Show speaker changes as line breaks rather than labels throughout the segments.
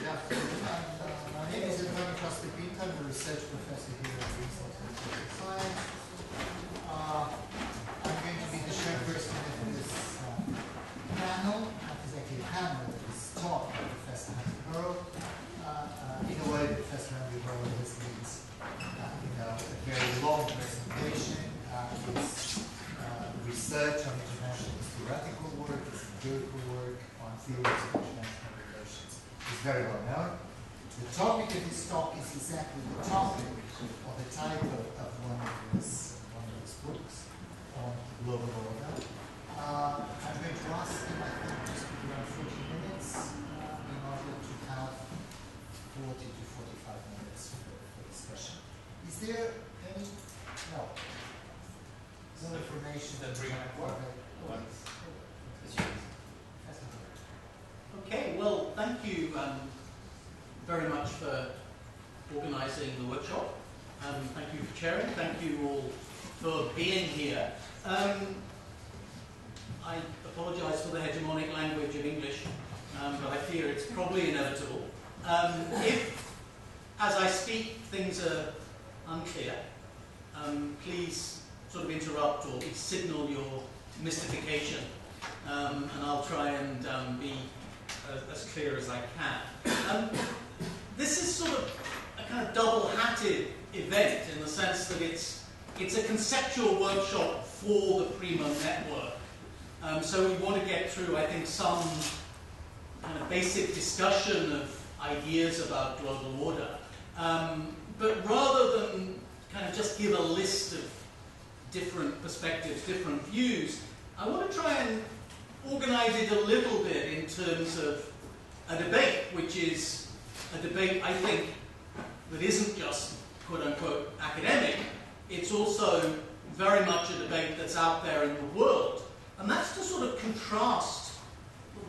Good afternoon. My name is António Costa Pinto. I'm a research professor here at the Institute of Science. I'm going to be the chairperson of this panel, not exactly a panel, but this talk by Professor Hurrel. In a way, Professor Hurrel has made a very long presentation. His research on international theoretical work, his empirical work on theories of international relations is very well known. The topic of his talk is exactly the topic or the title of one of his books on global order. I'm going to ask him, I think, just around 40 minutes in order to have 40 to 45 minutes for discussion. Is there any? No. No information that bring up
Okay, well, thank you very much for organising the workshop. Thank you for chairing. Thank you all for being here. I apologise for the hegemonic language of English, but I fear it's probably inevitable. If, as I speak, things are unclear, please sort of interrupt or signal your mystification, and I'll try and be as clear as I can. This is sort of a kind of double-hatted event in the sense that it's a conceptual workshop for the PRIMO network. So we want to get through, I think, some kind of basic discussion of ideas about global order. But rather than kind of just give a list of different perspectives, different views, I want to try and organize it a little bit in terms of a debate, which is a debate, I think, that isn't just quote-unquote academic. It's also very much a debate that's out there in the world. And that's to sort of contrast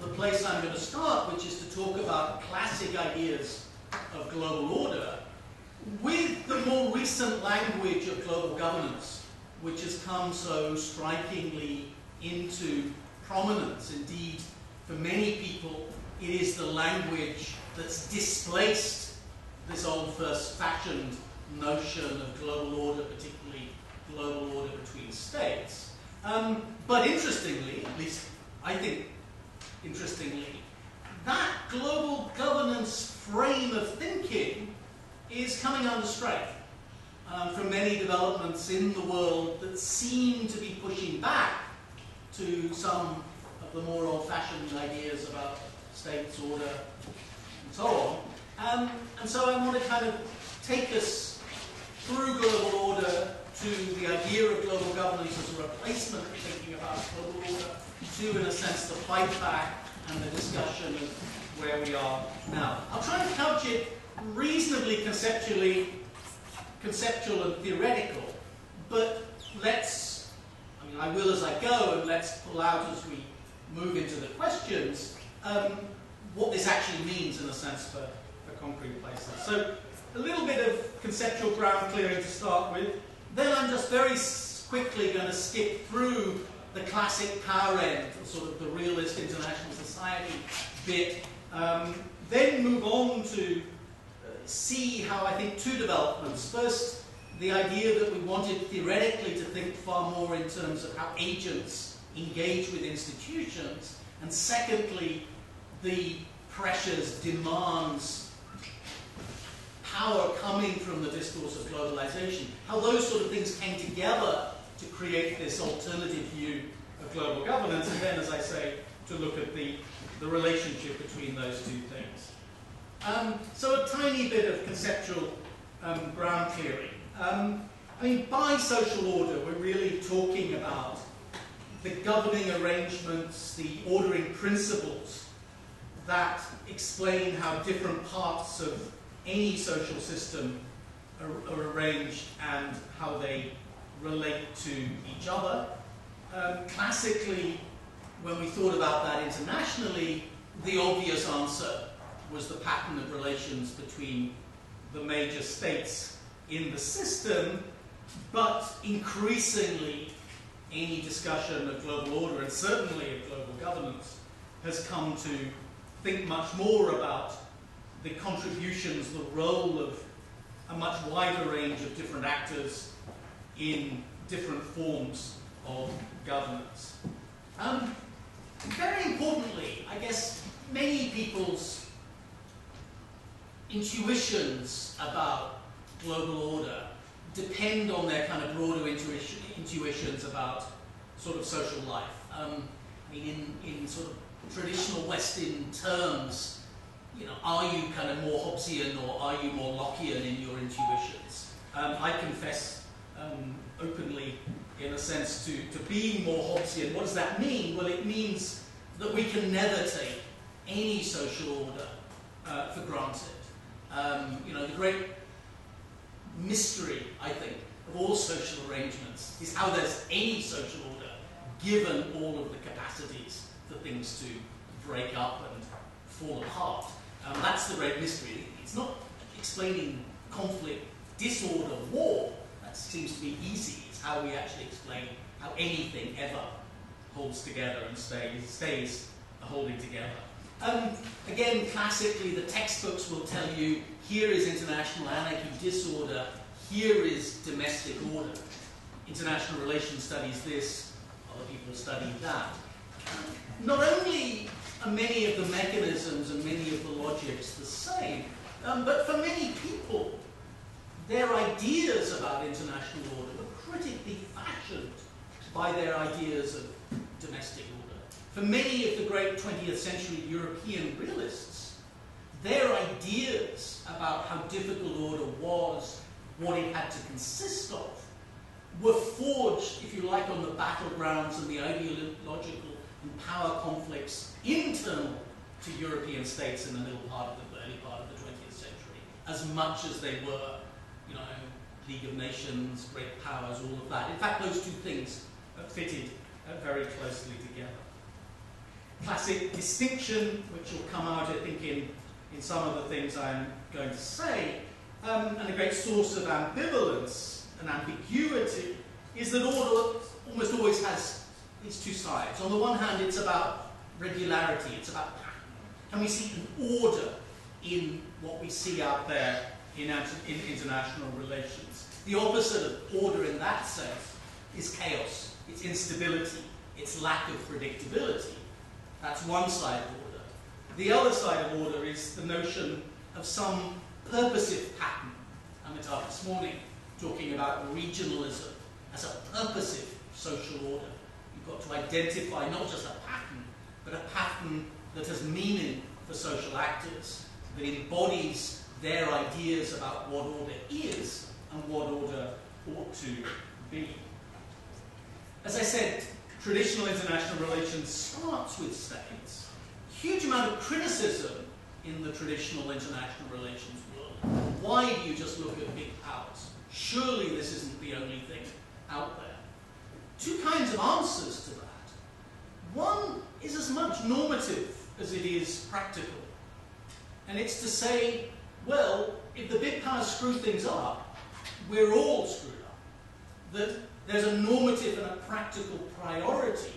the place I'm going to start, which is to talk about classic ideas of global order with the more recent language of global governance, which has come so strikingly into prominence. Indeed, for many people, it is the language that's displaced this old first-fashioned notion of global order, particularly global order between states. But interestingly, at least I think interestingly, that global governance frame of thinking is coming under strain from many developments in the world that seem to be pushing back to some of the more old-fashioned ideas about states, order, and so on. And so I want to kind of take us through global order to the idea of global governance as a replacement for thinking about global order, to, in a sense, the fight back and the discussion of where we are now. I'll try and couch it reasonably conceptual and theoretical, but I will as I go, and let's pull out as we move into the questions what this actually means in a sense for concrete places. So a little bit of conceptual ground clearing to start with. Then I'm just very quickly going to skip through the classic power end, sort of the realist international society bit. Then move on to see how I think two developments. First, the idea that we wanted theoretically to think far more in terms of how agents engage with institutions, and secondly, the pressures, demands, power coming from the discourse of globalization, how those sort of things came together to create this alternative view of global governance, and then, as I say, to look at the relationship between those two things. So a tiny bit of conceptual ground clearing. By social order, we're really talking about the governing arrangements, the ordering principles that explain how different parts of any social system are arranged and how they relate to each other. Classically, when we thought about that internationally, the obvious answer was the pattern of relations between the major states in the system, but increasingly any discussion of global order, and certainly of global governance, has come to think much more about the contributions, the role of a much wider range of different actors in different forms of governance. Very importantly, I guess many people's intuitions about global order depend on their kind of broader intuitions about sort of social life. I mean, in sort of traditional Western terms, you know, are you kind of more Hobbesian or are you more Lockean in your intuitions? I confess openly, in a sense, to being more Hobbesian. What does that mean? Well, it means that we can never take any social order for granted. You know, the great mystery, I think, of all social arrangements is how there's any social order given all of the capacities for things to break up and fall apart. That's the great mystery. It's not explaining conflict, disorder, war. That seems to be easy. It's how we actually explain how anything ever holds together and stays holding together. Again, classically, the textbooks will tell you, here is international anarchy, disorder, here is domestic order. International relations studies this, other people study that. Not only are many of the mechanisms and many of the logics the same, but for many people, their ideas about international order were critically fashioned by their ideas of domestic order. For many of the great 20th century European realists, their ideas about how difficult order was, what it had to consist of, were forged, if you like, on the battlegrounds and the ideological and power conflicts internal to European states in the early part of the 20th century, as much as they were, you know, League of Nations, great powers, all of that. In fact, those two things fitted very closely together. Classic distinction, which will come out, I think, in some of the things I'm going to say, and a great source of ambivalence and ambiguity, is that order almost always has its two sides. On the one hand, it's about regularity, it's about pattern. Can we see an order in what we see out there in international relations? The opposite of order in that sense is chaos, it's instability, it's lack of predictability. That's one side of order. The other side of order is the notion of some purposive pattern. Amitabh this morning talking about regionalism as a purposive social order. You've got to identify not just a pattern, but a pattern that has meaning for social actors, that embodies their ideas about what order is and what order ought to be. As I said, traditional international relations starts with states. Huge amount of criticism in the traditional international relations world. Why do you just look at big powers? Surely this isn't the only thing out there. Two kinds of answers to that. One is as much normative as it is practical. And it's to say, well, if the big powers screw things up, we're all screwed up. That there's a normative and a practical priority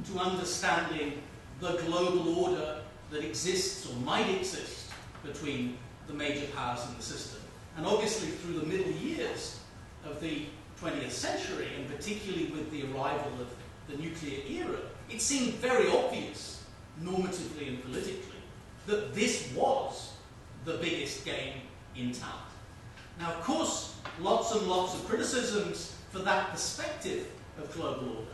to understanding the global order that exists or might exist between the major powers in the system. And obviously through the middle years of the 20th century, and particularly with the arrival of the nuclear era, it seemed very obvious, normatively and politically, that this was the biggest game in town. Now, of course, lots and lots of criticisms for that perspective of global order,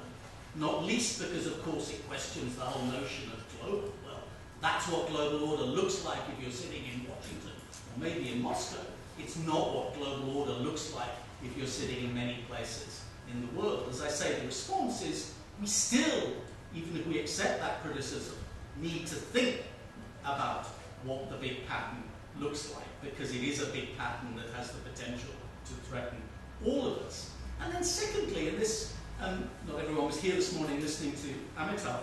not least because, of course, it questions the whole notion of global. Well, that's what global order looks like if you're sitting in Washington, or maybe in Moscow. It's not what global order looks like if you're sitting in many places in the world. As I say, the response is we still, even if we accept that criticism, need to think about what the big pattern looks like, because it is a big pattern that has the potential to threaten all of us. And then secondly, and this, not everyone was here this morning listening to Amitabh,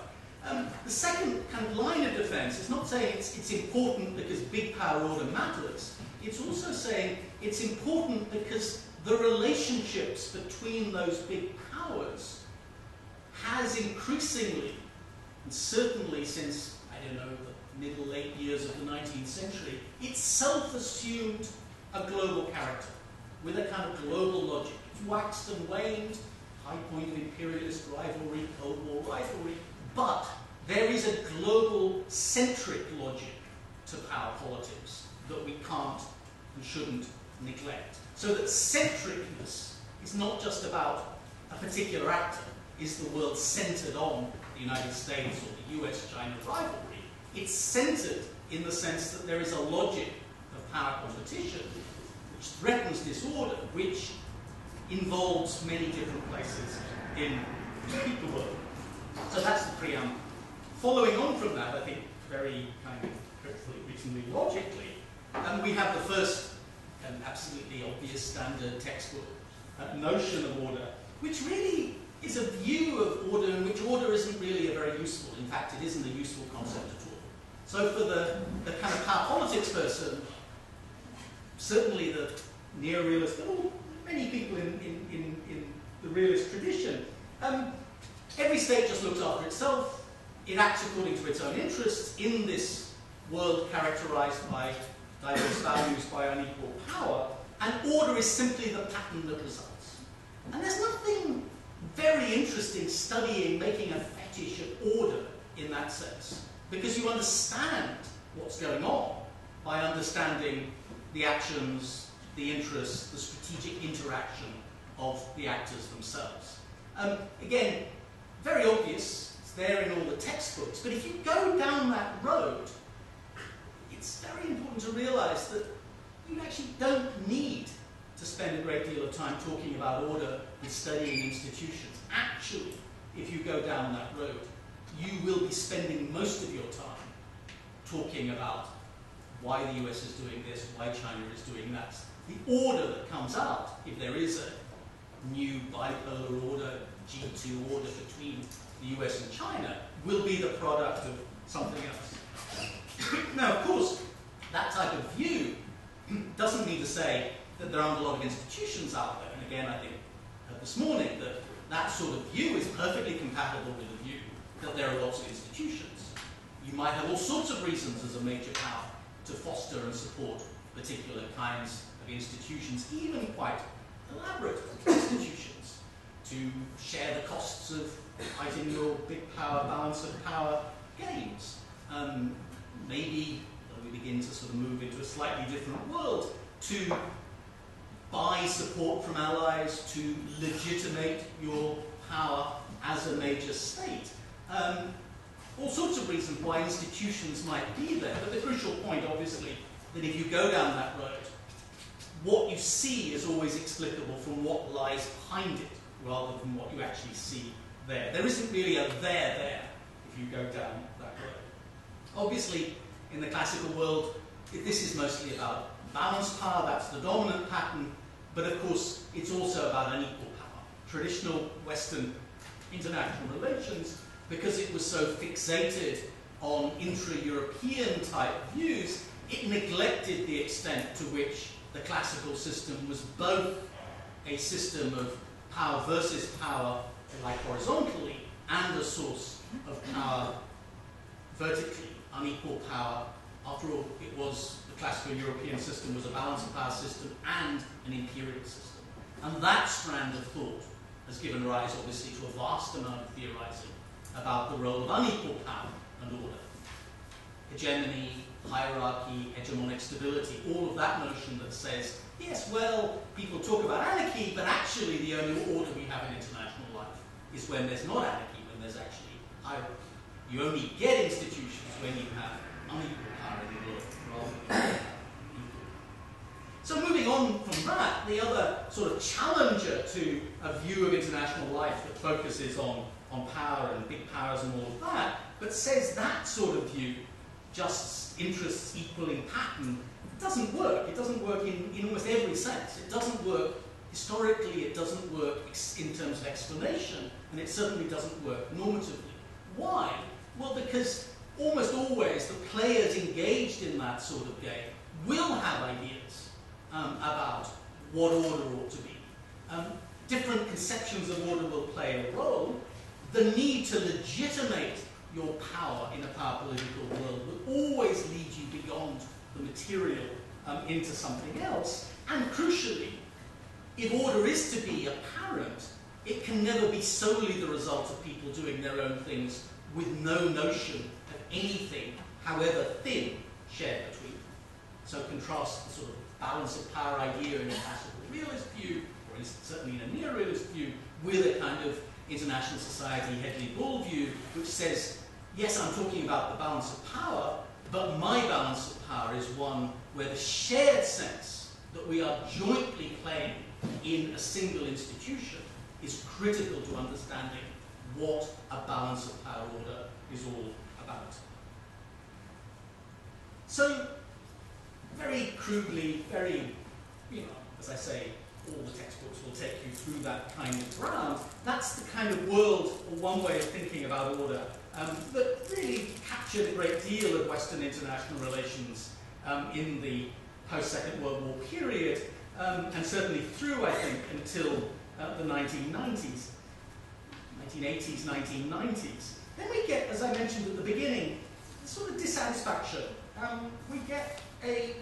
the second kind of line of defense is not saying it's important because big power order matters. It's also saying it's important because the relationships between those big powers has increasingly, and certainly since, I don't know, the middle, late years of the 19th century, itself assumed a global character, with a kind of global logic. It's waxed and waned, high point of imperialist rivalry, Cold War rivalry, but there is a global centric logic to power politics that we can't and shouldn't neglect. So that centricness is not just about a particular actor. Is the world centered on the United States or the US-China rivalry? It's centered in the sense that there is a logic of power competition which threatens disorder, which involves many different places in the world. So that's the preamble. Following on from that, I think very kind of hopefully reasonably logically, we have the first and absolutely obvious standard textbook notion of order, which really is a view of order in which order isn't really a very useful, in fact it isn't a useful concept at all. So for the kind of power politics person, certainly the neo-realist, but many people in the realist tradition, every state just looks after itself. It acts according to its own interests in this world characterized by diverse values, by unequal power, and order is simply the pattern that results. And there's nothing very interesting studying, making a fetish of order in that sense, because you understand what's going on by understanding the actions, the interests, the strategic interaction of the actors themselves. Again, very obvious, it's there in all the textbooks, but if you go down that road, it's very important to realize that you actually don't need to spend a great deal of time talking about order and studying institutions. Actually, if you go down that road, you will be spending most of your time talking about why the US is doing this, why China is doing that. The order that comes out, if there is a new bipolar order, G2 order between the US and China, will be the product of something else. Now, of course, that type of view doesn't mean to say that there aren't a lot of institutions out there. And again, I think this morning that that sort of view is perfectly compatible with the view that there are lots of institutions. You might have all sorts of reasons as a major power to foster and support particular kinds of institutions, even quite elaborate institutions, to share the costs of fighting your big power balance of power games. Maybe we begin to sort of move into a slightly different world, to buy support from allies to legitimate your power as a major state. All sorts of reasons why institutions might be there, but the crucial point, obviously, that if you go down that road, what you see is always explicable from what lies behind it, rather than what you actually see there. There isn't really a there if you go down that road. Obviously, in the classical world, this is mostly about balanced power, that's the dominant pattern, but of course, it's also about unequal power. Traditional Western international relations, because it was so fixated on intra-European type views, it neglected the extent to which the classical system was both a system of power versus power, like horizontally, and a source of power vertically, unequal power. After all, it was the classical European system was a balance of power system and an imperial system. And that strand of thought has given rise, obviously, to a vast amount of theorizing about the role of unequal power and order. Hegemony, hierarchy, hegemonic stability, all of that notion that says, yes, well, people talk about anarchy, but actually the only order we have in international life is when there's not anarchy, when there's actually hierarchy. You only get institutions when you have unequal power in the world, rather than equal. So moving on from that, the other sort of challenger to a view of international life that focuses on power and big powers and all of that, but says that sort of view, just interests equaling pattern, doesn't work. It doesn't work in almost every sense. It doesn't work historically, it doesn't work in terms of explanation, and it certainly doesn't work normatively. Why? Well, because almost always the players engaged in that sort of game will have ideas about what order ought to be. Different conceptions of order will play a role. The need to legitimate your power in a power political world will always lead you beyond the material into something else. And crucially, if order is to be apparent, it can never be solely the result of people doing their own things with no notion of anything, however thin, shared between them. So contrast the sort of balance of power idea in a classical realist view, or certainly in a neo-realist view, with a kind of international society Hedley-Bull view, which says, yes, I'm talking about the balance of power, but my balance of power is one where the shared sense that we are jointly playing in a single institution is critical to understanding what a balance of power order is all about. So, very crudely, very, as I say, all the textbooks will take you through that kind of ground. That's the kind of world, or one way of thinking about order, that really captured a great deal of Western international relations in the post-Second World War period, and certainly through, I think, until the 1990s, 1980s, 1990s. Then we get, as I mentioned at the beginning, a sort of dissatisfaction. We get a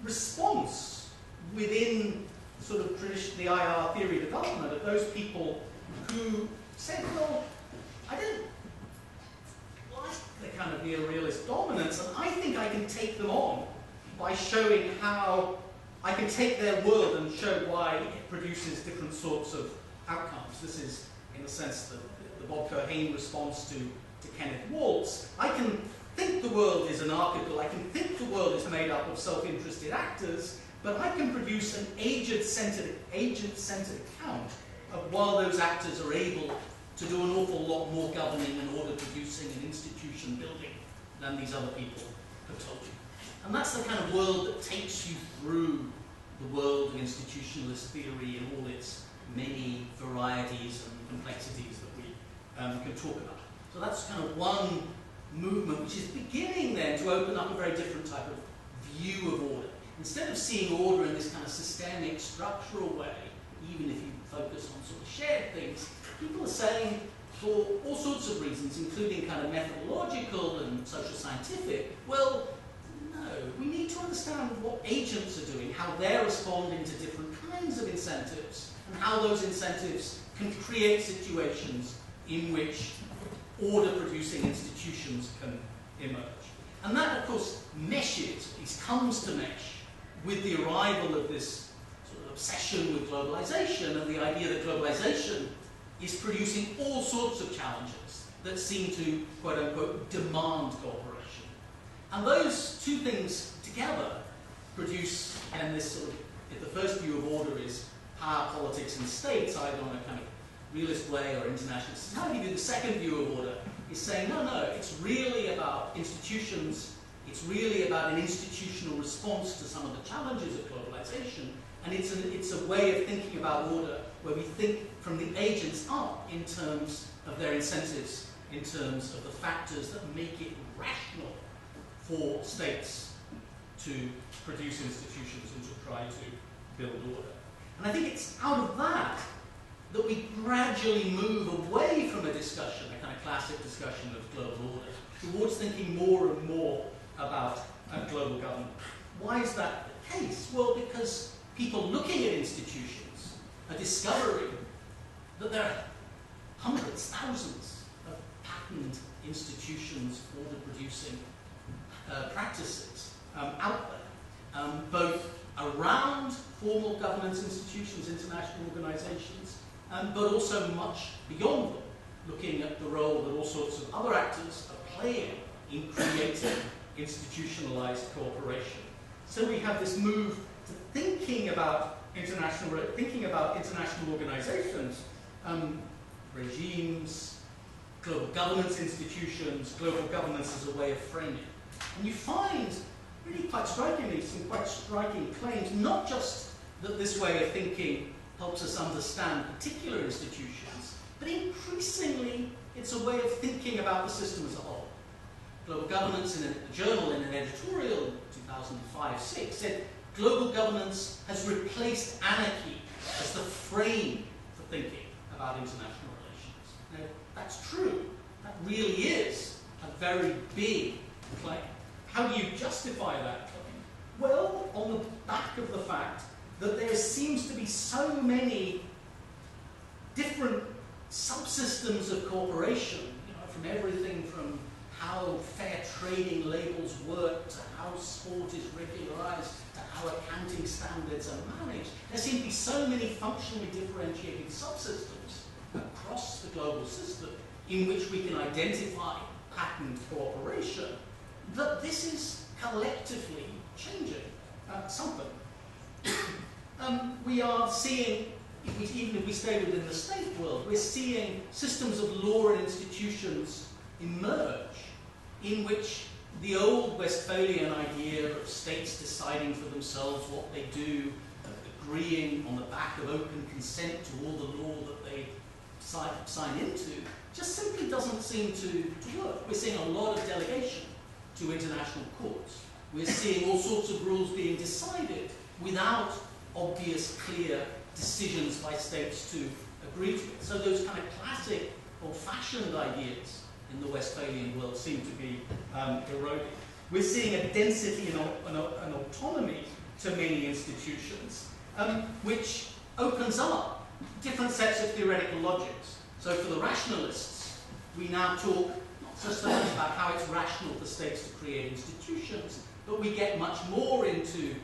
response within sort of the IR theory development of those people who said, well, I don't like the kind of neo-realist dominance, and I think I can take them on by showing how I can take their world and show why it produces different sorts of outcomes. This is, in a sense, the Bob Cohane response to Kenneth Waltz. I can think the world is anarchical, I can think the world is made up of self-interested actors, but I can produce an agent-centered account of while those actors are able to do an awful lot more governing and order-producing and institution-building than these other people have told you. And that's the kind of world that takes you through the world of institutionalist theory and all its many varieties and complexities that we can talk about. So that's kind of one movement which is beginning then to open up a very different type of view of order. Instead of seeing order in this kind of systemic, structural way, even if you focus on sort of shared things, people are saying, for all sorts of reasons, including kind of methodological and social scientific, well, no, we need to understand what agents are doing, how they're responding to different kinds of incentives, and how those incentives can create situations in which order-producing institutions can emerge. And that, of course, meshes, at least comes to mesh, with the arrival of this sort of obsession with globalization and the idea that globalization is producing all sorts of challenges that seem to, quote-unquote, demand cooperation. And those two things together produce, and this sort of, if the first view of order is power, politics, and states, either on a kind of realist way or international society, the second view of order is saying, no, it's really about institutions, it's really about an institutional response to some of the challenges of globalization, and it's a way of thinking about order where we think from the agents up in terms of their incentives, in terms of the factors that make it rational for states to produce institutions and to try to build order. And I think it's out of that that we gradually move away from a discussion, a kind of classic discussion of global order, towards thinking more and more about global government. Why is that the case? Well, because people looking at institutions are discovering that there are hundreds, thousands of patterned institutions, order-producing practices out there, both around formal governance institutions, international organizations, but also much beyond them, looking at the role that all sorts of other actors are playing in creating institutionalized cooperation. So we have this move to thinking about international organizations, regimes, global governance institutions, global governance as a way of framing. And you find, really quite strikingly, some quite striking claims, not just that this way of thinking helps us understand particular institutions, but increasingly it's a way of thinking about the system as a whole. Global Governance, in a journal, in an editorial in 2005-06, said global governance has replaced anarchy as the frame for thinking about international relations. Now, that's true. That really is a very big claim. How do you justify that claim? Well, on the back of the fact that there seems to be so many different subsystems of cooperation, from everything from how fair trading labels work to how sport is regularized to how accounting standards are managed. There seem to be so many functionally differentiated subsystems across the global system in which we can identify patterned cooperation that this is collectively changing something. We are seeing, even if we stay within the state world, we're seeing systems of law and institutions emerge in which the old Westphalian idea of states deciding for themselves what they do, agreeing on the back of open consent to all the law that they sign into, just simply doesn't seem to work. We're seeing a lot of delegation to international courts. We're seeing all sorts of rules being decided without obvious, clear decisions by states to agree to it. So those kind of classic, old-fashioned ideas in the Westphalian world seem to be eroding. We're seeing a density and an autonomy to many institutions, which opens up different sets of theoretical logics. So for the rationalists, we now talk not just so much about how it's rational for states to create institutions, but we get much more into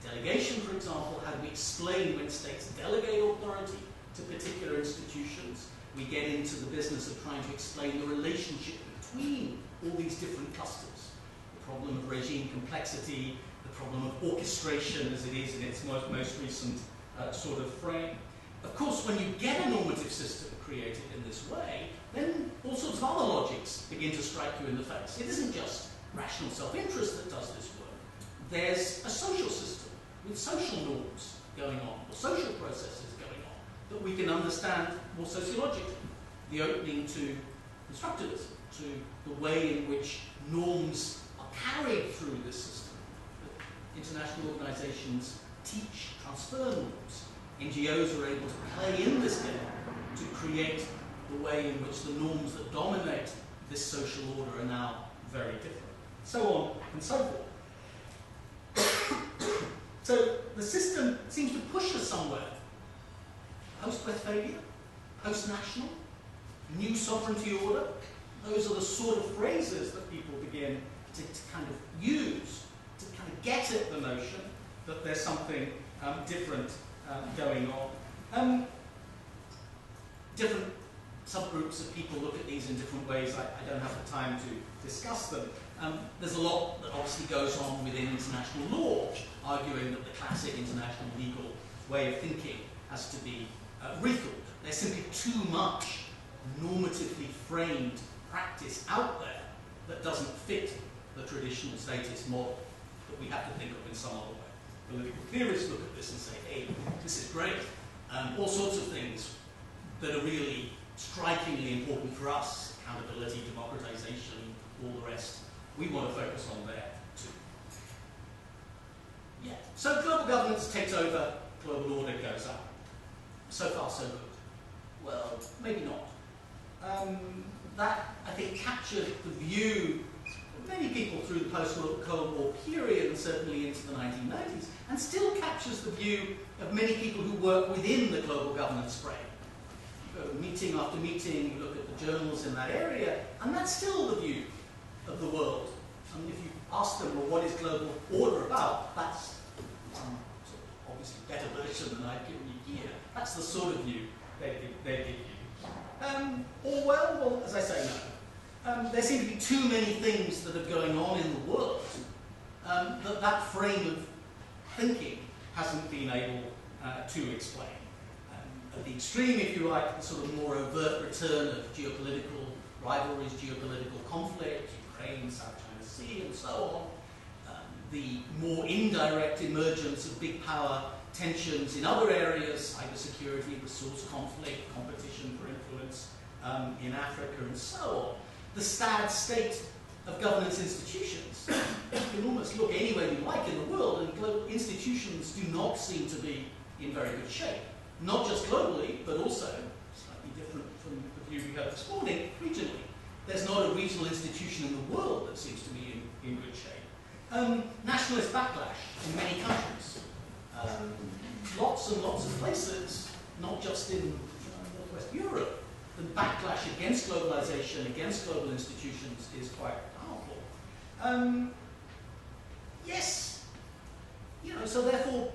delegation, for example. How do we explain when states delegate authority to particular institutions? We get into the business of trying to explain the relationship between all these different clusters. The problem of regime complexity, the problem of orchestration as it is in its most recent sort of frame. Of course, when you get a normative system created in this way, then all sorts of other logics begin to strike you in the face. It isn't just rational self-interest that does this work. There's a social system with social norms going on, or social processes going on, that we can understand more sociologically. The opening to constructivism, to the way in which norms are carried through this system. International organizations teach, transfer norms. NGOs are able to play in this game to create the way in which the norms that dominate this social order are now very different. So on and so forth. So the system seems to push us somewhere. Post-Westphalia, post-national, new sovereignty order. Those are the sort of phrases that people begin to kind of use to kind of get at the notion that there's something different going on. Different subgroups of people look at these in different ways. I don't have the time to discuss them. There's a lot that obviously goes on within international law, arguing that the classic international legal way of thinking has to be rethought. There's simply too much normatively framed practice out there that doesn't fit the traditional statist model that we have to think of in some other way. Political theorists look at this and say, hey, this is great. All sorts of things that are really strikingly important for us, accountability, democratization, all the rest. We want to focus on there too. Yeah. So global governance takes over, global order goes up. So far, so good. Well, maybe not. That, I think, captured the view of many people through the post-Cold War period and certainly into the 1990s, and still captures the view of many people who work within the global governance frame. You go to meeting after meeting, you look at the journals in that area, and that's still the view of the world. And if you ask them, well, what is global order about? That's some sort of obviously better version than I've given you here. That's the sort of view they give you. Or well, as I say, no. There seem to be too many things that are going on in the world that frame of thinking hasn't been able to explain. At the extreme, if you like, the sort of more overt return of geopolitical rivalries, geopolitical conflict, Ukraine, South China Sea, and so on. The more indirect emergence of big power tensions in other areas, cybersecurity, resource conflict, competition for influence in Africa, and so on. The sad state of governance institutions. You can almost look anywhere you like in the world, and global institutions do not seem to be in very good shape. Not just globally, but also, slightly different from the view we had this morning, regionally. there's not a regional institution in the world that seems to be in good shape. Nationalist backlash in many countries. Lots and lots of places, not just in Northwest Europe, the backlash against globalization, against global institutions is quite powerful. Yes, so therefore,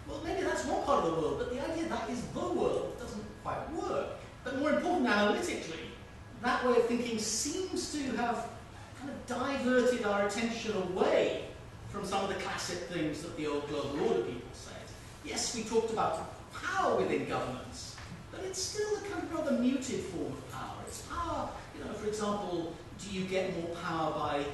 well, maybe that's one part of the world, but the idea that is the world doesn't quite work. But more important, analytically, that way of thinking seems to have kind of diverted our attention away from some of the classic things that the old global order people said. Yes, we talked about power within governance, but it's still a kind of rather muted form of power. It's power, for example, do you get more power by,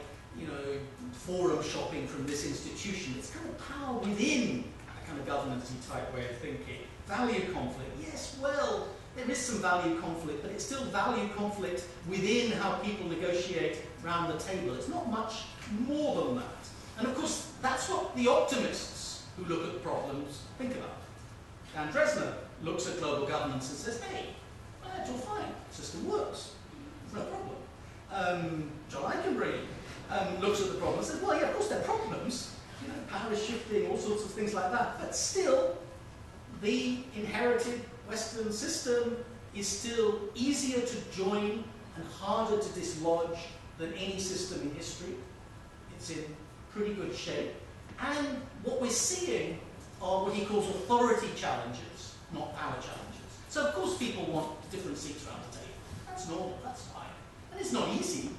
forum shopping from this institution? It's kind of power within a kind of governance-y type way of thinking. Value conflict, yes, well, there is some value conflict, but it's still value conflict within how people negotiate round the table. It's not much more than that. And of course, that's what the optimists who look at problems think about. Dan Dresner looks at global governance and says, hey, it's all fine, the system works, it's no problem. John Eikenberry looks at the problem and says, well, yeah, of course there are problems, power is shifting, all sorts of things like that, but still, the inherited Western system is still easier to join and harder to dislodge than any system in history. It's in pretty good shape. And what we're seeing are what he calls authority challenges, not power challenges. So of course people want different seats around the table. That's normal, that's fine. And it's not easy,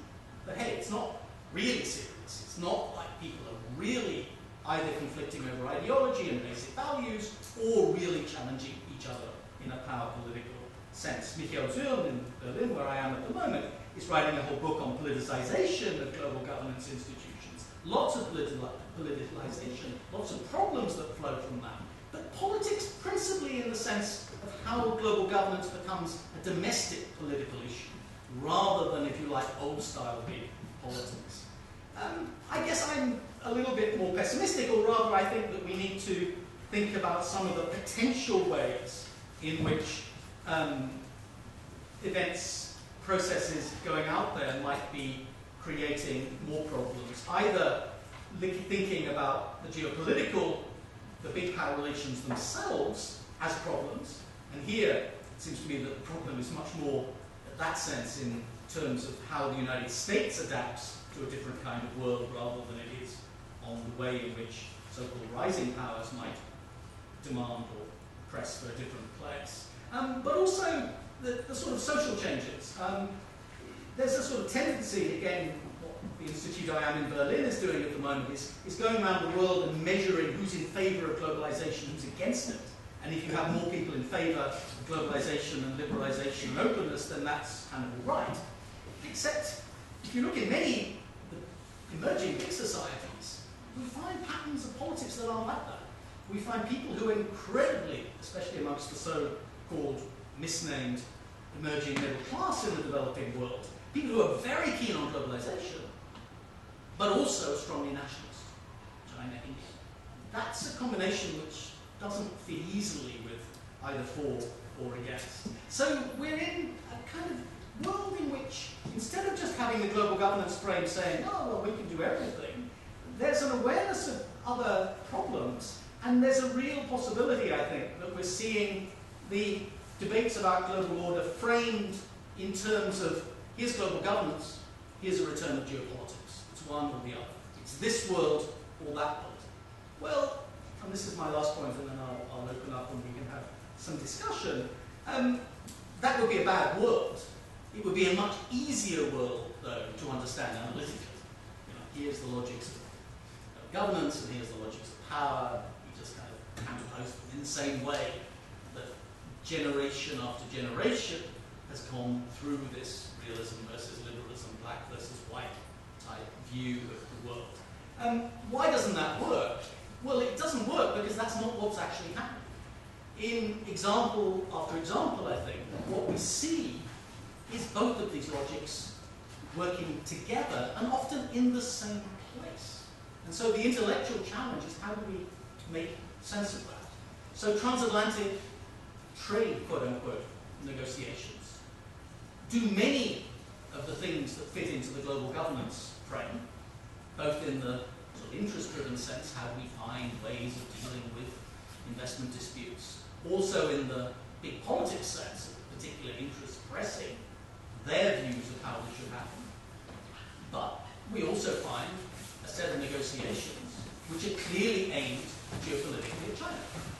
but hey, it's not really serious. It's not like people are really either conflicting over ideology and basic values or really challenging each other in a power political sense. Michael Zürn in Berlin, where I am at the moment, is writing a whole book on politicization of global governance institutions. Lots of politicization, lots of problems that flow from that. But politics principally in the sense of how global governance becomes a domestic political issue, rather than, if you like, old-style big politics. I guess I'm a little bit more pessimistic, or rather I think that we need to think about some of the potential ways in which events, processes going out there might be creating more problems. Either thinking about the geopolitical, the big power relations themselves as problems, and here it seems to me that the problem is much more, in that sense, in terms of how the United States adapts to a different kind of world rather than it is on the way in which so-called rising powers might demand or press for a different place. But also the sort of social changes. There's a sort of tendency, again, what the institute I am in Berlin is doing at the moment is going around the world and measuring who's in favour of globalisation, who's against it. And if you have more people in favour of globalisation and liberalisation and openness, then that's kind of all right. Except, if you look in many emerging big societies, we find patterns of politics that aren't like that. We find people who are incredibly, especially amongst the so-called misnamed emerging middle class in the developing world, people who are very keen on globalization, but also strongly nationalist. China, India. That's a combination which doesn't fit easily with either for or against. So we're in a kind of world in which, instead of just having the global governance frame saying, oh, well, we can do everything, there's an awareness of other problems, and there's a real possibility, I think, that we're seeing the debates about global order framed in terms of here's global governance, here's a return of geopolitics. It's one or the other. It's this world or that world. Well, and this is my last point, and then I'll open up and we can have some discussion. That would be a bad world. It would be a much easier world, though, to understand analytically. Here's the logics of governance, and here's the logics of power. You just kind of counterpose them in the same way that generation after generation has gone through this realism versus liberalism, black versus white type view of the world. Why doesn't that work? Well, it doesn't work because that's not what's actually happening. In example after example, I think, what we see is both of these logics working together and often in the same place. And so the intellectual challenge is how do we make sense of that? So transatlantic trade, quote-unquote, negotiations do many of the things that fit into the global governance frame, both in the sort of interest-driven sense, how we find ways of dealing with investment disputes, also in the big politics sense, of particular interests pressing their views of how this should happen. But we also find a set of negotiations which are clearly aimed geopolitically at China.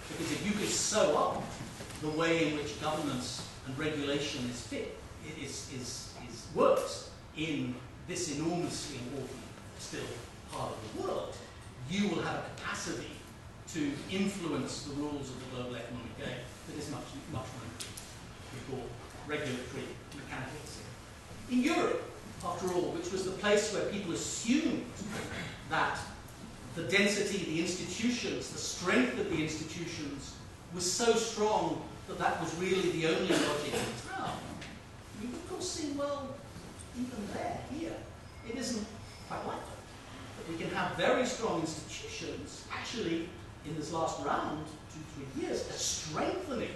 Because if you could sew up the way in which governance and regulation works in this enormously important still part of the world, you will have a capacity to influence the rules of the global economic game that is much more before regulatory mechanics. In Europe, after all, which was the place where people assumed that the density, the institutions, the strength of the institutions was so strong that that was really the only logic in town, we've of course seen, well, even there, here, it isn't quite like that. That we can have very strong institutions, actually, in this last round, 2-3 years, a strengthening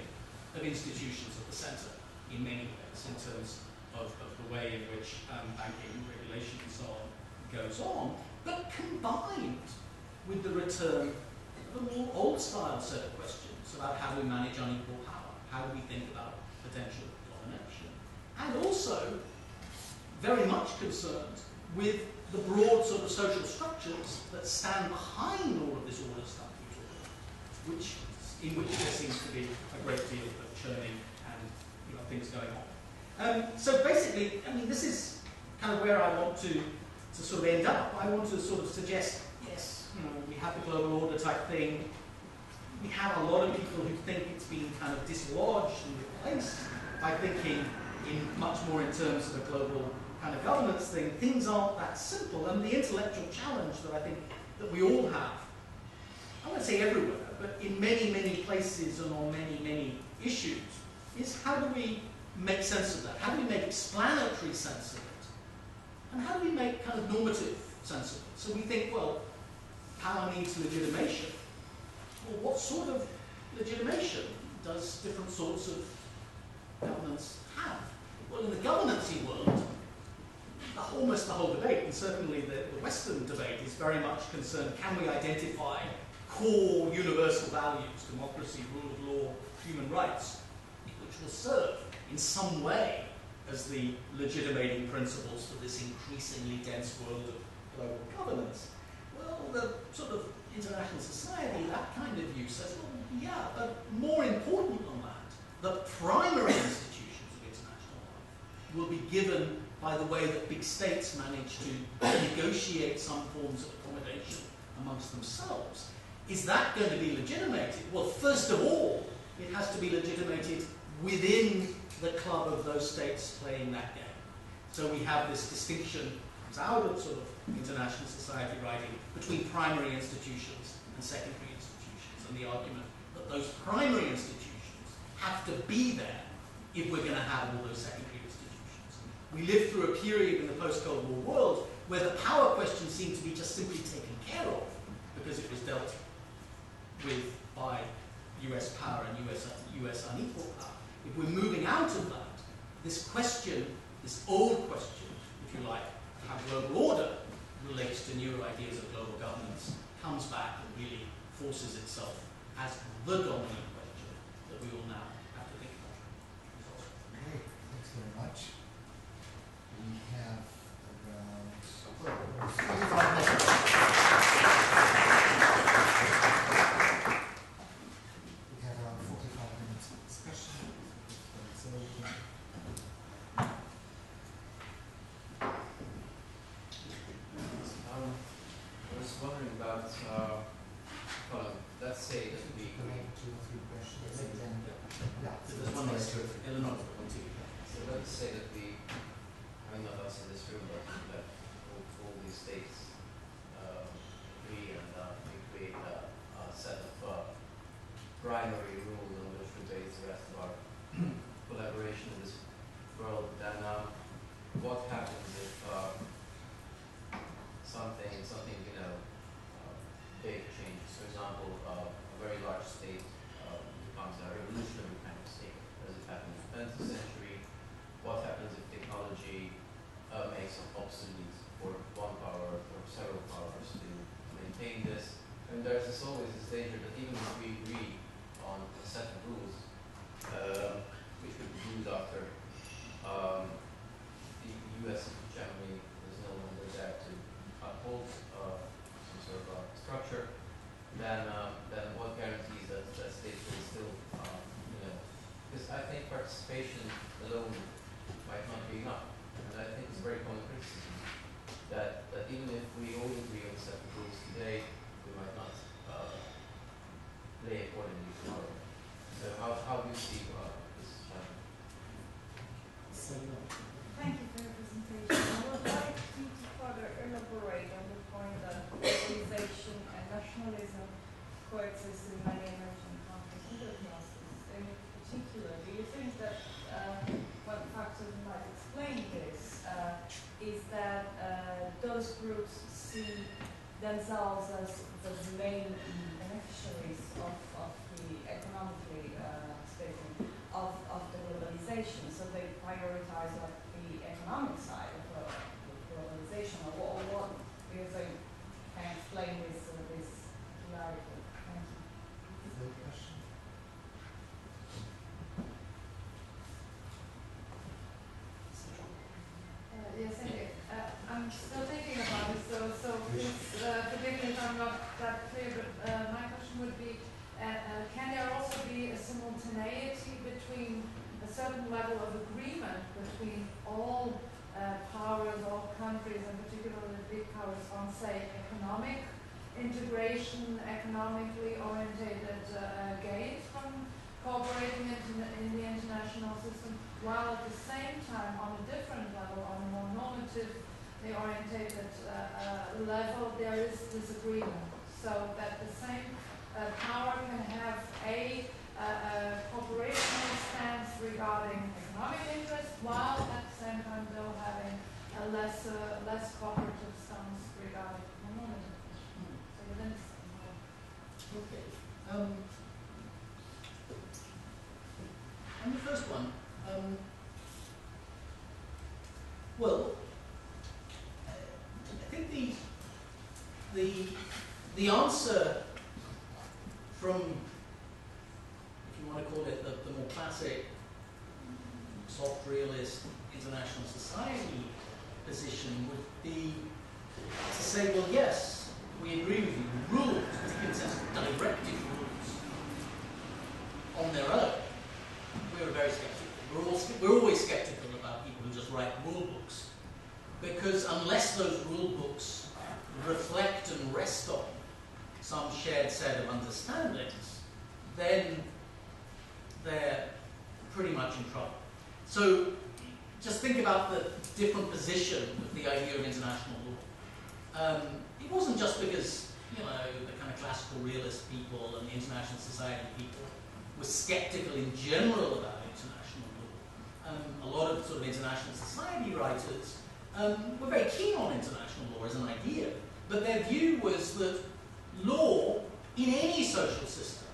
of institutions at the centre in many ways, in terms of the way in which banking regulation and so on goes on, but combined with the return of a more old-style set of questions about how we manage unequal power, how do we think about potential domination, and also very much concerned with the broad sort of social structures that stand behind all of this order stuff we talk about, in which there seems to be a great deal of churning and things going on. So basically, I mean, this is kind of where I want to sort of end up. I want to sort of suggest, yes, we have the global order type thing. We have a lot of people who think it's been kind of dislodged and replaced by thinking in much more in terms of a global kind of governance thing. Things aren't that simple, and the intellectual challenge that I think that we all have, I won't say everywhere, but in many, many places and on many, many issues, is how do we make sense of that? How do we make explanatory sense of it? And how do we make kind of normative sense of it? So we think, well, power needs legitimation. Well, what sort of legitimation does different sorts of governance have? Well, in the governance-y world, almost the whole debate, and certainly the Western debate, is very much concerned, can we identify core universal values, democracy, rule of law, human rights, which will serve in some way as the legitimating principles for this increasingly dense world of global governance? Well, the sort of international society, that kind of view says, well, yeah, but more important than that, the primary institutions of international life will be given by the way that big states manage to negotiate some forms of accommodation amongst themselves. Is that going to be legitimated? Well, first of all, it has to be legitimated within the club of those states playing that game. So we have this distinction, comes out of sort of international society writing, between primary institutions and secondary institutions, and the argument that those primary institutions have to be there if we're going to have all those secondary institutions. We lived through a period in the post-Cold War world where the power question seemed to be just simply taken care of because it was dealt with by US power and US unequal power. If we're moving out of that, this question, this old question, if you like, of how global order relates to newer ideas of global governance, comes back and really forces itself as the dominant question that we all now have to think about.
Okay, thanks very much. We have around 45 minutes. We have around 45 minutes of discussion. So,
I was wondering about, well, let's say that we...
two or three questions, and then
alone might not be enough. And I think it's very common criticism that even if we all agree on a set of rules today, we might not play accordingly tomorrow. So how do you see this challenge?
Thank you for your presentation. I would like you to further elaborate on the point that globalization and nationalism coexist in many emerging countries and middle classes. In particular, do you think that one factor that might explain this is that those groups see themselves as the main beneficiaries of the economically speaking of the globalization, so they prioritize like the economic side of globalization, or what do you think can explain this polarity? Thank you.
Good question.
Yes, thank you. I'm still thinking about it, so please forgive me if I'm not that clear, but my question would be, can there also be a simultaneity between a certain level of agreement between all powers, all countries, and particularly big powers on, say, economic integration, economically orientated gains from cooperating in the international system, while at the same time, on a different level, on a more normatively orientated level, there is disagreement. So that the same power can have a cooperational stance regarding economic interests, while at the same time though having a less cooperative stance regarding normative issues. So within the same way.
Okay. And the first one, well, I think the answer from, if you want to call it the more classic soft realist international society position would be to say, well, yes, we agree with you. Rules, particularly in the sense of directive rules, on their own, we're very skeptical. We're always skeptical about people who just write rule books, because unless those rule books reflect and rest on some shared set of understandings, then they're pretty much in trouble. So just think about the different position of the idea of international law. It wasn't just because, you know, the kind of classical realist people and the international society people were skeptical in general about international law. A lot of sort of international society writers were very keen on international law as an idea, but their view was that law in any social system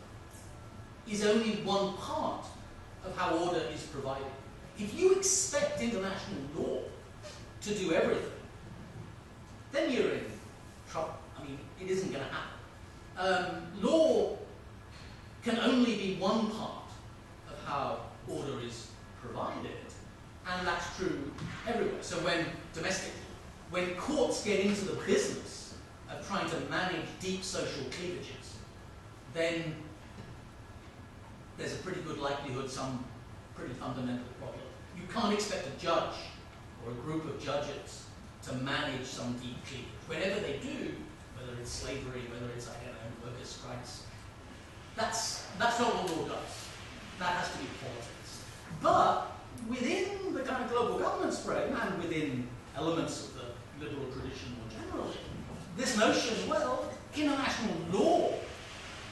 is only one part of how order is provided. If you expect international law to do everything, then you're in trouble. I mean, it isn't going to happen. Law can only be one part of how order is provided, and that's true everywhere. So when courts get into the business of trying to manage deep social cleavages, then there's a pretty good likelihood some pretty fundamental problem. You can't expect a judge or a group of judges to manage some deep cleavage. Whenever they do, whether it's slavery, whether it's, I don't know, workers' strikes, that's not what law does. That has to be politics. But within the kind of global governance frame and within elements of the liberal tradition more generally, this notion, well, international law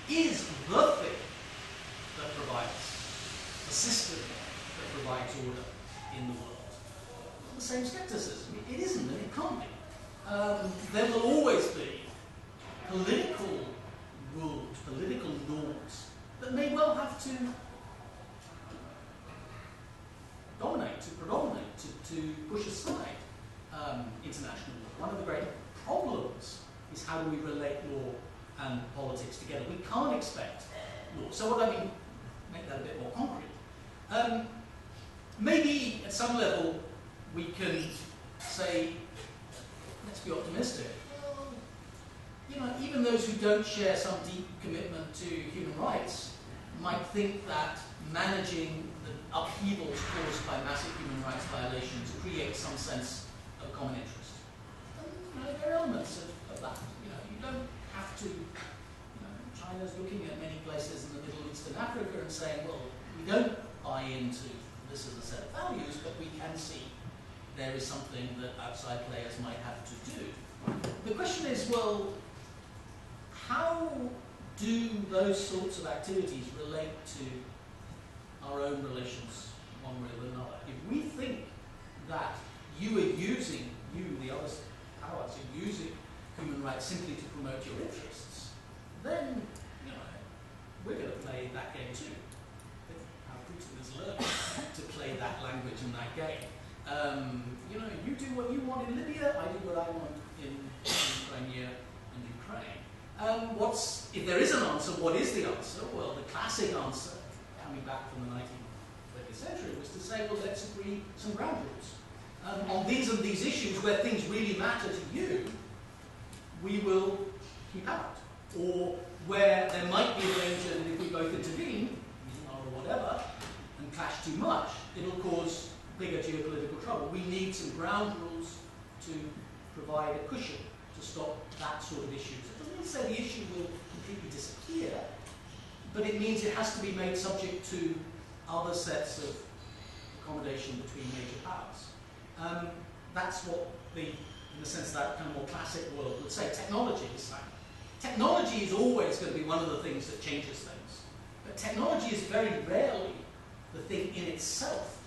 is the thing that provides the system that provides order in the world. The same skepticism. It isn't, and it can't be. There will always be political rules, political norms that may well have to dominate, to predominate, to push aside international law. One of the great problems is how do we relate law and politics together. We can't expect law. So what I mean, make that a bit more concrete. Maybe at some level we can say, let's be optimistic. Well, you know, even those who don't share some deep commitment to human rights might think that managing the upheavals caused by massive human rights violations create some sense of common interest. And, there are elements of that. You don't have to. China's looking at many places in the Middle East and Africa and saying, well, we don't buy into this as a set of values, but we can see there is something that outside players might have to do. The question is, well, how do those sorts of activities relate to our own relations one way or another? If we think that you, the other powers, are using human rights simply to promote your interests, then we're going to play that game too. How Putin has learned to play that language and that game. You do what you want in Libya, I do what I want in Crimea and Ukraine. If there is an answer, what is the answer? Well, the classic answer, coming back from the 19th century, was to say, well, let's agree some ground rules. On these and these issues where things really matter to you, we will keep out. Or where there might be a danger that if we both intervene, or whatever, and clash too much, it'll cause bigger geopolitical trouble. We need some ground rules to provide a cushion to stop that sort of issue. So it doesn't mean to say the issue will completely disappear, but it means it has to be made subject to other sets of accommodation between major powers. That's what in the sense that kind of more classic world would say. Technology is always going to be one of the things that changes things. But technology is very rarely the thing in itself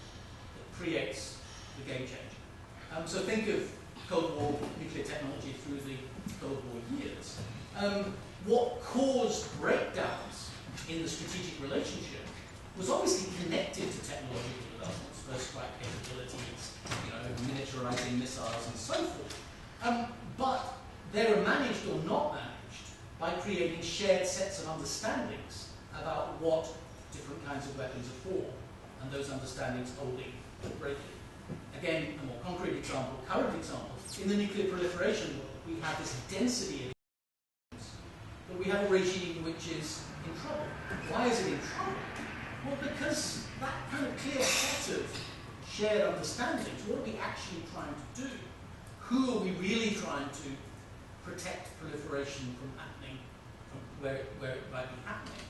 that creates the game changer. So think of Cold War nuclear technology through the Cold War years. What caused breakdowns in the strategic relationship was obviously connected to technological developments, first strike capabilities, miniaturizing missiles and so forth. But they were managed or not managed by creating shared sets of understandings about what different kinds of weapons are for, and those understandings holding breaking. Again, a more concrete example, current example, in the nuclear proliferation world, we have this density of issues, but we have a regime which is in trouble. Why is it in trouble? Well, because that kind of clear set of shared understandings, what are we actually trying to do? Who are we really trying to protect proliferation from happening, from where it might be happening?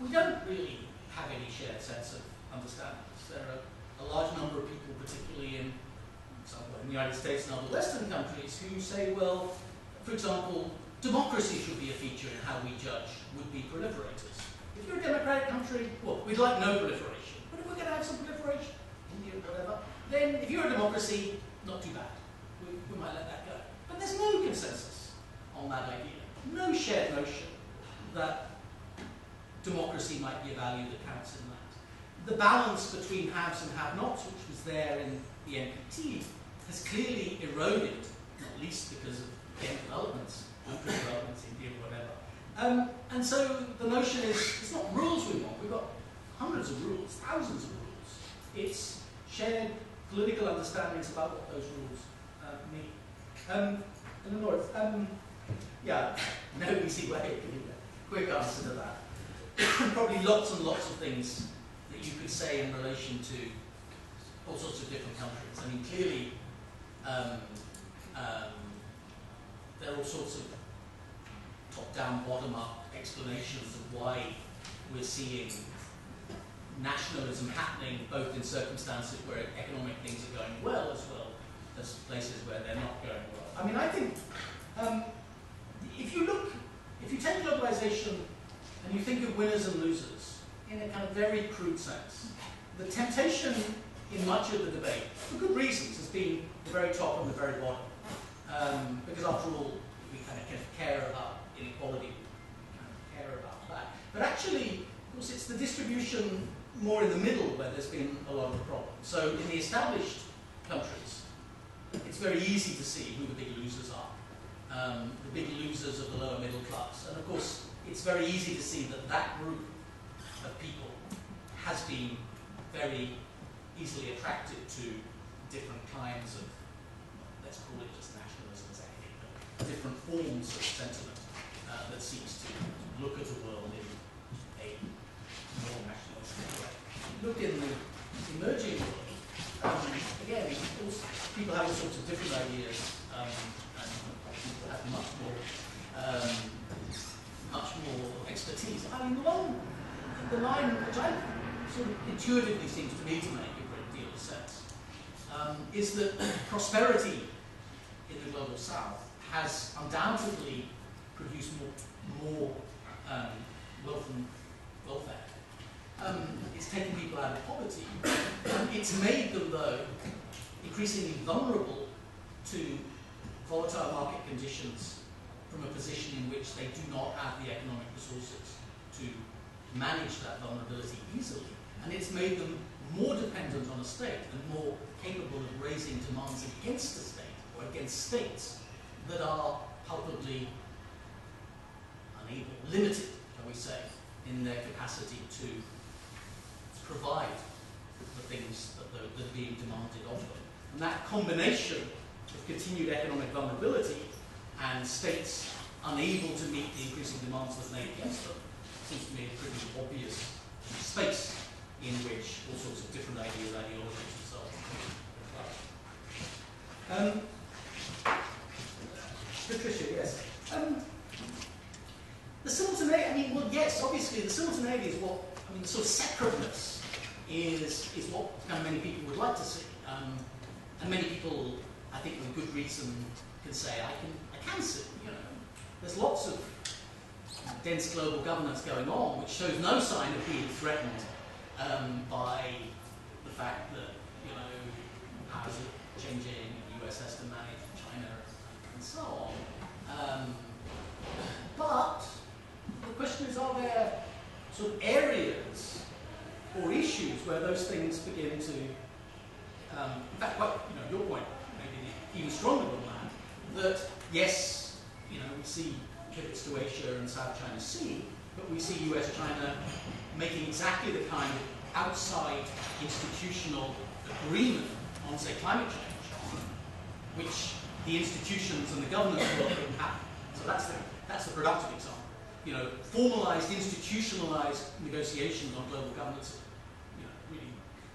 We don't really have any shared sets of understandings. There are a large number of people, particularly in the United States and other Western countries, who say, well, for example, democracy should be a feature in how we judge would-be proliferators. If you're a democratic country, well, we'd like no proliferation. But if we're going to have some proliferation, India, whatever, then if you're a democracy, not too bad. We might let that go. But there's no consensus on that idea. No shared notion that democracy might be a value that counts in that. The balance between haves and have-nots, which was there in the NPT, has clearly eroded, not least because of developments, nuclear developments, India, whatever. And so the notion is, it's not rules we want. We've got hundreds of rules, thousands of rules. It's shared political understandings about what those rules mean. In the North, no easy way of giving a quick answer to that. Probably lots and lots of things that you could say in relation to all sorts of different countries. I mean, clearly, there are all sorts of top-down, bottom-up explanations of why we're seeing nationalism happening both in circumstances where economic things are going well as places where they're not going well. I mean, I think if you take globalization and you think of winners and losers in a kind of very crude sense, the temptation in much of the debate, for good reasons, has been the very top and the very bottom. Because after all, we kind of care about inequality, we kind of care about that. But actually, of course, it's the distribution more in the middle where there's been a lot of the problem. So in the established countries, it's very easy to see who the big losers are. The big losers of the lower middle class. And of course, it's very easy to see that that group of people has been very easily attracted to different kinds of, let's call it just nationalism, but different forms of sentiment that seeks to look at the world in a more nationalistic way. Look in the emerging world, again, people have all sorts of different ideas, and people have much more expertise. I mean, the line which I sort of intuitively seems to me to make a great deal of sense is that prosperity in the global south has undoubtedly produced more wealth and welfare. It's taken people out of poverty. It's made them, though, increasingly vulnerable to volatile market conditions from a position in which they do not have the economic resources to manage that vulnerability easily. And it's made them more dependent on a state and more capable of raising demands against a state or against states that are palpably unable, limited, shall we say, in their capacity to provide the things that are being demanded of them. And that combination of continued economic vulnerability and states unable to meet the increasing demands that are made against them seems to me a pretty obvious space in which all sorts of different ideas, ideologies, and so on. Patricia, yes. The simultaneity, I mean, well, yes, obviously, the simultaneity is what, I mean, the sort of separateness is what kind of many people would like to see. And many people, I think, with good reason, can say, I can see, you know. There's lots of dense global governance going on, which shows no sign of being threatened by the fact that, you know, powers are changing, the US has to manage China, and so on. But the question is, are there sort of areas or issues where those things begin to, in fact, quite, you know, your point, maybe even stronger than that, yes, you know, we see pivots to Asia and South China Sea, but we see US-China making exactly the kind of outside institutional agreement on, say, climate change, which the institutions and the governance world couldn't have. So that's the productive example. You know, formalized, institutionalized negotiations on global governance, you know, really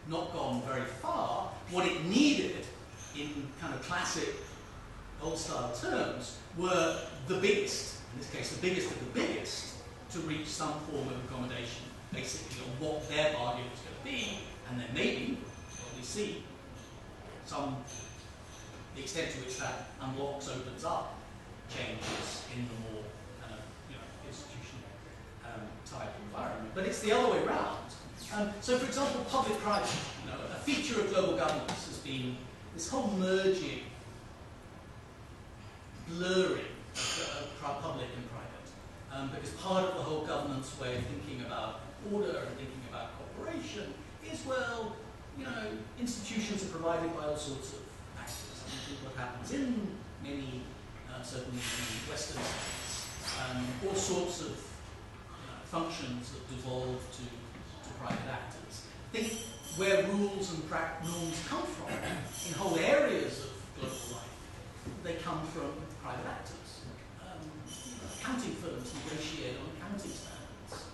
not gone very far. What it needed, in kind of classic old-style terms, were the biggest, in this case, the biggest of the biggest, to reach some form of accommodation, basically, on what their bargain was going to be, and then maybe, what we see, the extent to which that unlocks, opens up, changes in the more institutional type environment. But it's the other way around. So, for example, public-private, you know, a feature of global governance has been this whole merging, blurring of public and private. Because part of the whole governance way of thinking about order and thinking about cooperation is, well, you know, institutions are provided by all sorts of actors. I think what happens in many, certainly in Western states, all sorts of functions that devolve to private actors. Think where rules and norms come from in whole areas of global life. They come from private actors. Accounting firms negotiate on accounting standards.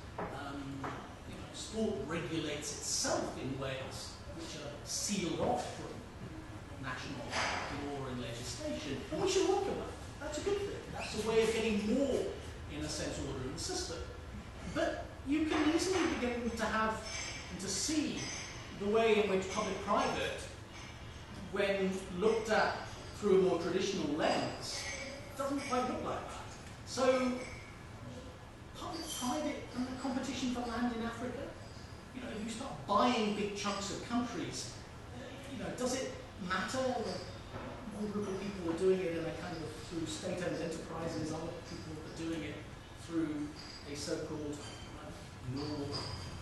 Sport regulates itself in ways which are sealed off from national law and legislation. And we should welcome that. That's a good thing. That's a way of getting more, in a sense, order in the system. But you can easily begin to have and to see the way in which public-private, when looked at through a more traditional lens, doesn't quite look like that. So, public-private and the competition for land in Africa, you know, if you start buying big chunks of countries, you know, does it matter that one group of people are doing it in a kind of through state-owned enterprises, other people are doing it through a so-called normal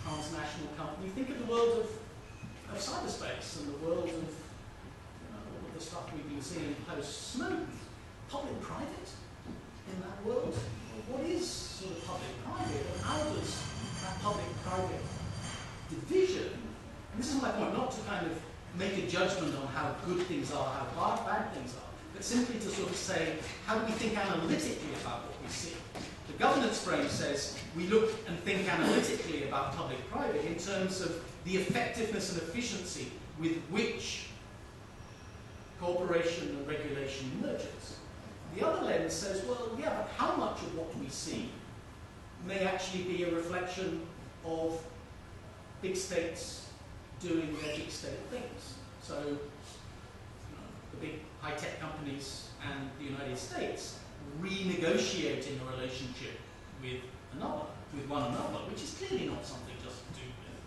transnational company? Think of the world of cyberspace and the world of, you know, all of the stuff we've been seeing post-Snowden. Public-private in that world? Well, what is sort of public-private, and how does that public-private division, and this is my point, not to kind of make a judgment on how good things are, how bad things are, but simply to sort of say, how do we think analytically about what we see? The governance frame says we look and think analytically about public-private in terms of the effectiveness and efficiency with which cooperation and regulation emerges. The other lens says, well, yeah, but how much of what we see may actually be a reflection of big states doing their big state things. So, the big high-tech companies and the United States renegotiating a relationship with one another, which is clearly not something just to do with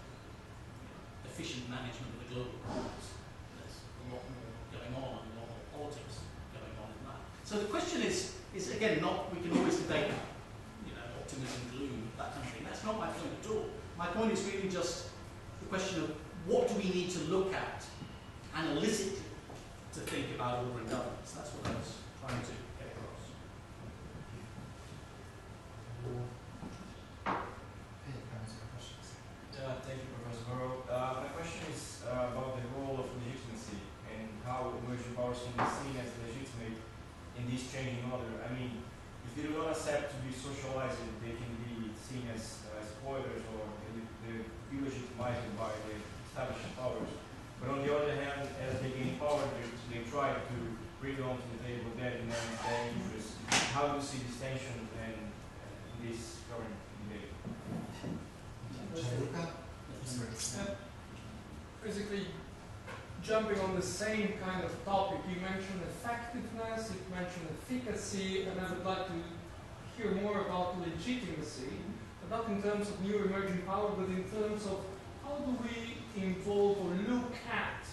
efficient management of the global economies. There's a lot more going on and a lot more politics going on in that. So the question is again not, we can always debate, optimism, gloom, that kind of thing. That's not my point at all. My point is really just the question of what do we need to look at analytically to think about order and governance. That's what I was trying to get across.
Thank you, Professor Hurrel. My question is about the role of legitimacy and how emerging powers can be seen as legitimate in this changing order. I mean, if they do not accept to be socialized, they can be seen as spoilers, or they're illegitimized by the established powers. But on the other hand, as they gain power, they try to bring onto the table their demands, their interests. How do you see this tension in this current debate?
Basically, jumping on the same kind of topic, you mentioned effectiveness, you mentioned efficacy, and I would like to hear more about legitimacy, but not in terms of new emerging power, but in terms of how do we involve or look at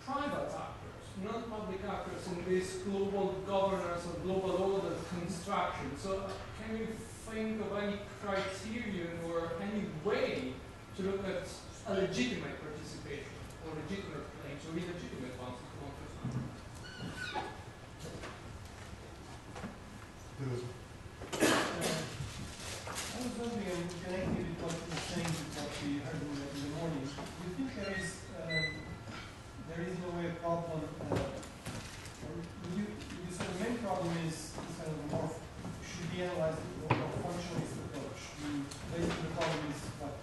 private actors, non-public actors in this global governance or global order construction. So can you think of any criterion or any way to look at a legitimate participation or legitimate claims or illegitimate ones if you want to?
I was wondering, and connecting with what you were saying with what we heard in the morning, do you think there is no way a problem, you said the main problem is kind of more, should be analyzed in a more functionalist approach. Basically the problem is what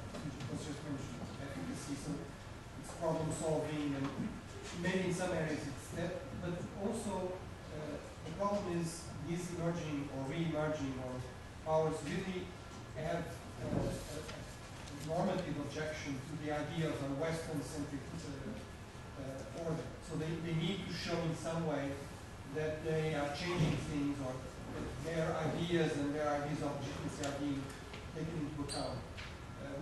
was just mentioned, efficacy, so it's problem solving, and maybe in some areas it's that, but also the problem is these emerging or re-emerging or powers really have a normative objection to the idea of a Western-centric order. So they need to show in some way that they are changing things, or that their ideas and their ideas of legitimacy are being taken into account.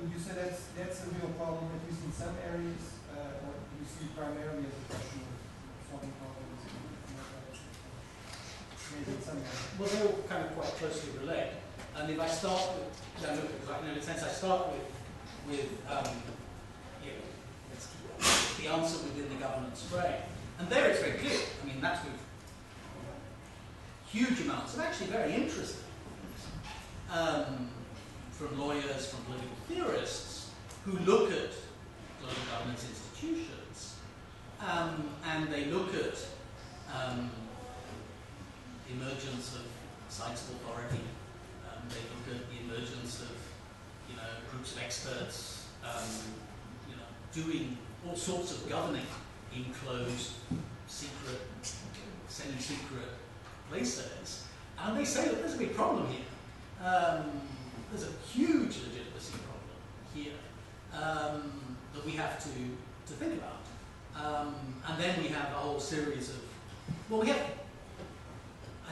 Would you say that's a real problem, at least in some areas, or do you see it primarily as a question of solving problems? Maybe in some areas.
Well, they all kind of quite closely relate. And if I start with, in a sense, I start with the answer within the governance frame. And there it's very clear. I mean, that's with huge amounts of actually very interesting from lawyers, from political theorists, who look at global governance institutions, and they look at the emergence of sites of authority. They look at the emergence of, groups of experts, doing all sorts of governing in closed, secret, semi-secret places, and they say that there's a big problem here. There's a huge legitimacy problem here that we have to think about, and then we have a whole series of. Well, I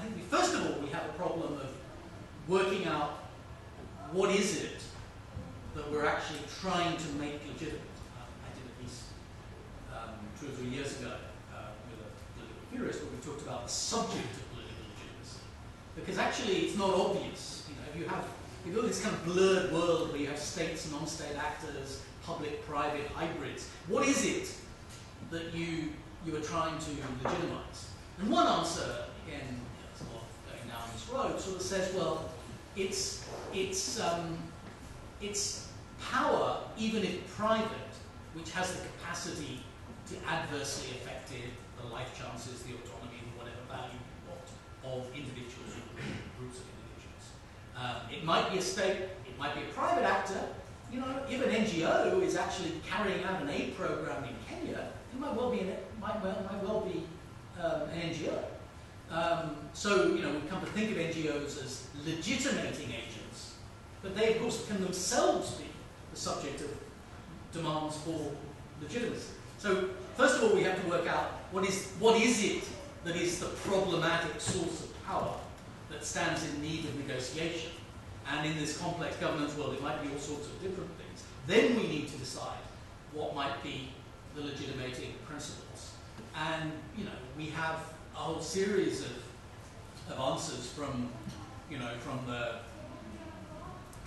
think first of all we have a problem of working out what is it that we're actually trying to make legitimate. I did a piece 2 or 3 years ago with a political theorist where we talked about the subject of political legitimacy. Because actually it's not obvious. If you have this kind of blurred world where you have states, non-state actors, public, private, hybrids, what is it that you are trying to legitimize? And one answer, again, there's a lot going down this road, sort of says, well, it's power, even if private, which has the capacity to adversely affect the life chances, the autonomy, the whatever value you want of individuals or groups of individuals. It might be a state, it might be a private actor, you know, if an NGO is actually carrying out an aid program in Kenya, it might well be an NGO. So, you know, we come to think of NGOs as legitimating agents, but they, of course, can themselves be the subject of demands for legitimacy. So, first of all, we have to work out what is it that is the problematic source of power that stands in need of negotiation. And in this complex governance world, it might be all sorts of different things. Then we need to decide what might be the legitimating principles. And, you know, we have a whole series of answers from, you know, from the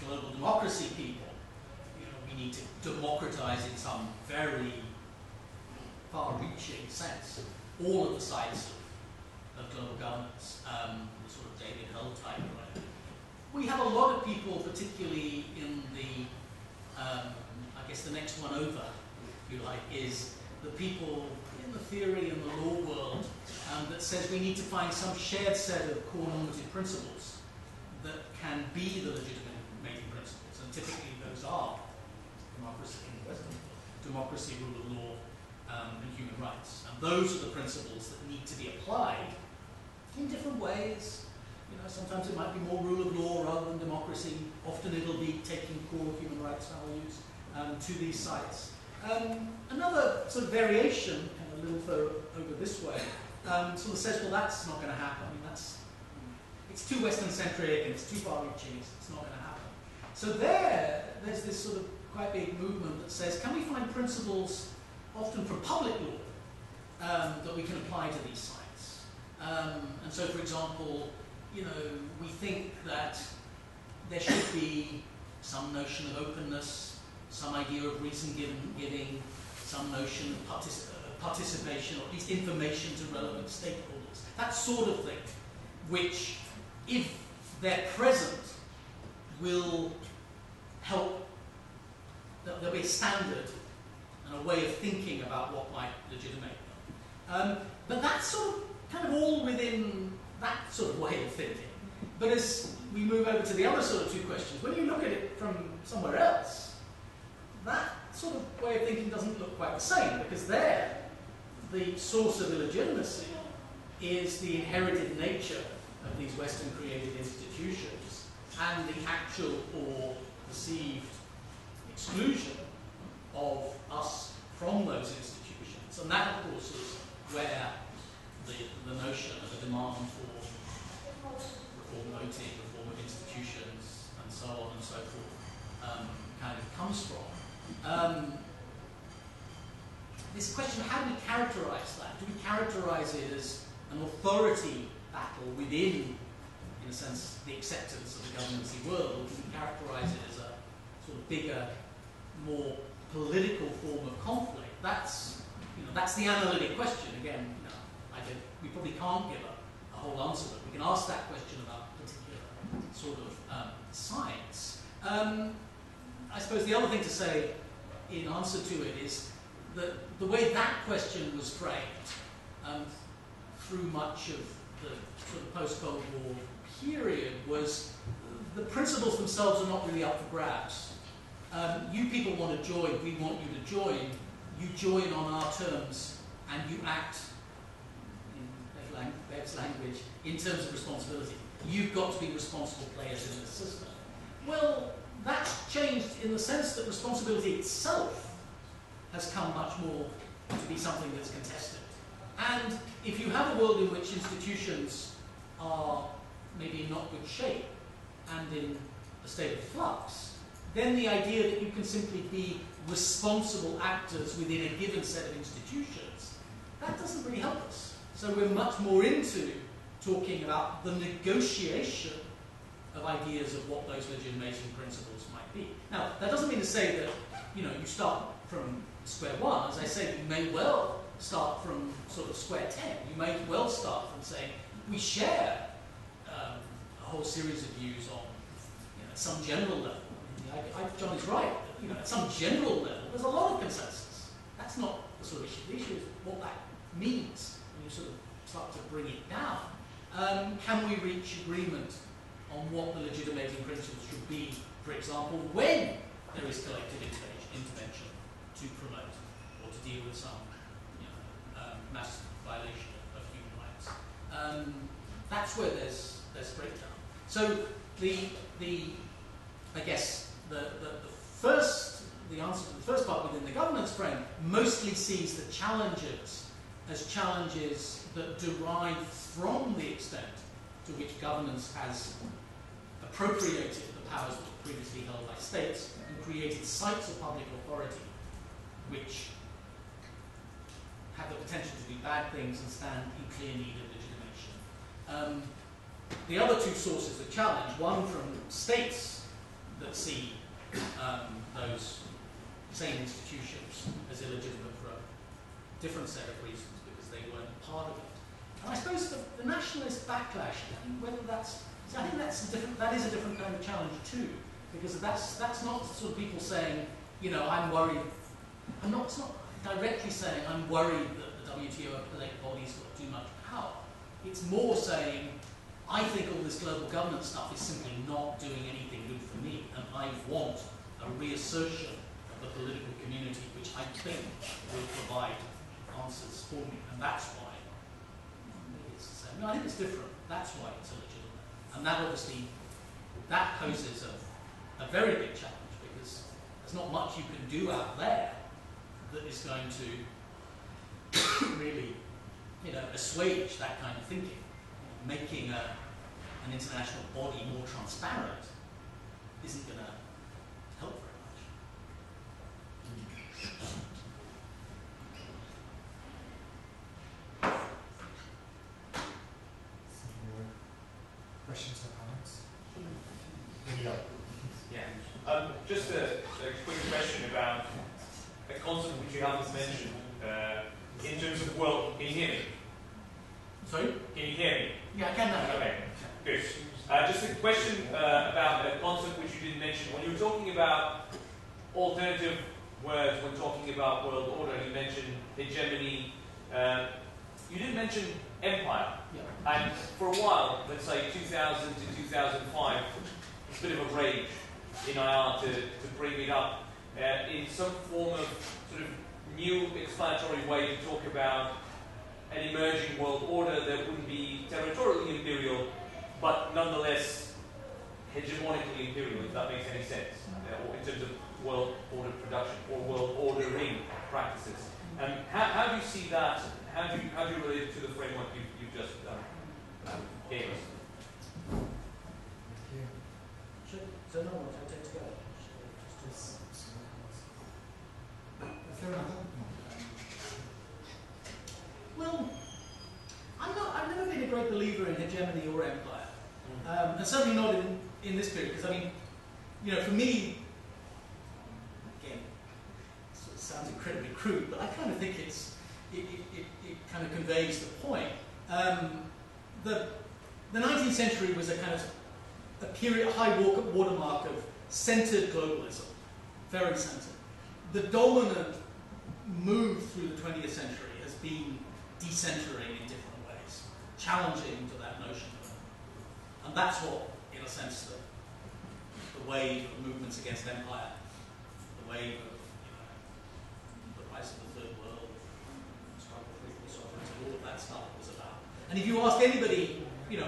global democracy people. You know, we need to democratize in some very far-reaching sense all of the sides of global governance, the sort of David Hull type, right? We have a lot of people, particularly in the, I guess the next one over, if you like, is the people in the theory and the law world that says we need to find some shared set of core normative principles that can be the legitimating principles, and typically those are democracy in the Western world, democracy, rule of law, and human rights. And those are the principles that need to be applied in different ways. You know, sometimes it might be more rule of law rather than democracy. Often it'll be taking core human rights values to these sites. Another sort of variation, and a little further over this way, sort of says, well, that's not going to happen. I mean, it's too Western-centric and it's too far-reaching. It's not going to happen. So there's this sort of quite big movement that says, can we find principles, often from public law, that we can apply to these sites? And so, for example, you know, we think that there should be some notion of openness, some idea of reason giving, some notion of participation, or at least information to relevant stakeholders. That sort of thing, which, if they're present, will help, there'll be a standard and a way of thinking about what might legitimate them. But that's sort of kind of all within that sort of way of thinking. But as we move over to the other sort of two questions, when you look at it from somewhere else, that sort of way of thinking doesn't look quite the same, because there, the source of illegitimacy is the inherited nature of these Western-created institutions and the actual or perceived exclusion of us from those institutions. And that, of course, is where the notion of a demand for reform voting, reform of institutions, and so on and so forth, kind of comes from. This question of how do we characterize that? Do we characterize it as an authority battle within, in a sense, the acceptance of the governmency world, or do we characterize it as a sort of bigger, more political form of conflict? That's the analytic question. Again, we probably can't give a whole answer, but we can ask that question about particular sort of science. I suppose the other thing to say in answer to it is that the way that question was framed through much of the sort of post-Cold War period was the principles themselves are not really up for grabs. You people want to join, we want you to join. You join on our terms, and you act, in Bev's language, in terms of responsibility. You've got to be responsible players in this system. Well, that's changed in the sense that responsibility itself has come much more to be something that's contested. And if you have a world in which institutions are maybe in not good shape and in a state of flux, then the idea that you can simply be responsible actors within a given set of institutions, that doesn't really help us. So we're much more into talking about the negotiation of ideas of what those legitimating principles might be. Now, that doesn't mean to say that, you start from square one. As I say, you may well start from sort of square 10. You may well start from saying, we share a whole series of views on some general level. John is right. At some general level, there's a lot of consensus. That's not the sort of issue. The issue is what that means when you sort of start to bring it down. Can we reach agreement on what the legitimating principles should be, for example, when there is collective intervention to promote or to deal with some mass violation of human rights. That's where there's breakdown. So I guess the answer to the first part within the governance frame mostly sees the challenges as challenges that derive from the extent to which governance has appropriated the powers that were previously held by states and created sites of public authority which have the potential to do bad things and stand in clear need of legitimation. The other two sources of challenge, one from states that see those same institutions as illegitimate for a different set of reasons because they weren't part of it. And I suppose the nationalist backlash, whether that's, I think that is a different kind of challenge too, because that's not sort of people saying, I'm worried. It's not directly saying I'm worried that the WTO elect body's got too much power. It's more saying, I think all this global governance stuff is simply not doing anything good for me, and I want a reassertion of the political community, which I think will provide answers for me, and that's why it's the same. No, I think it's different. That's why it's illegitimate, and that obviously poses a very big challenge because there's not much you can do out there that is going to really, assuage that kind of thinking. Making an international body more transparent isn't going to help very much.
Some more questions or comments?
Yeah. Just a quick question about a concept which you haven't mentioned in terms of world. Can you hear me?
Sorry?
Can you hear me?
Yeah, I can now.
Okay, good. Just a question about a concept which you didn't mention. When you were talking about alternative words, when talking about world order, you mentioned hegemony. You didn't mention empire.
Yeah.
And for a while, let's say 2000 to 2005, it's a bit of a rage in IR to bring it up in some form of sort of new explanatory way to talk about an emerging world order that wouldn't be territorially imperial, but nonetheless hegemonically imperial, if that makes any sense, or in terms of world order production or world ordering practices. How do you see that? How do you relate it to the framework you've just gave us?
Thank you.
So no one can take to go.
Is there another?
Well, I've never been a great believer in hegemony or empire, and certainly not in this period. Because for me, again, it sort of sounds incredibly crude, but I kind of think it kind of conveys the point. The 19th century was a kind of a period, a high watermark of centered globalism, very centered. The dominant move through the 20th century has been decentering in different ways, challenging to that notion. And that's what, in a sense, the wave of movements against empire, the wave of the rise of the third world, struggle for equal sovereignty, all of that stuff was about. And if you ask anybody,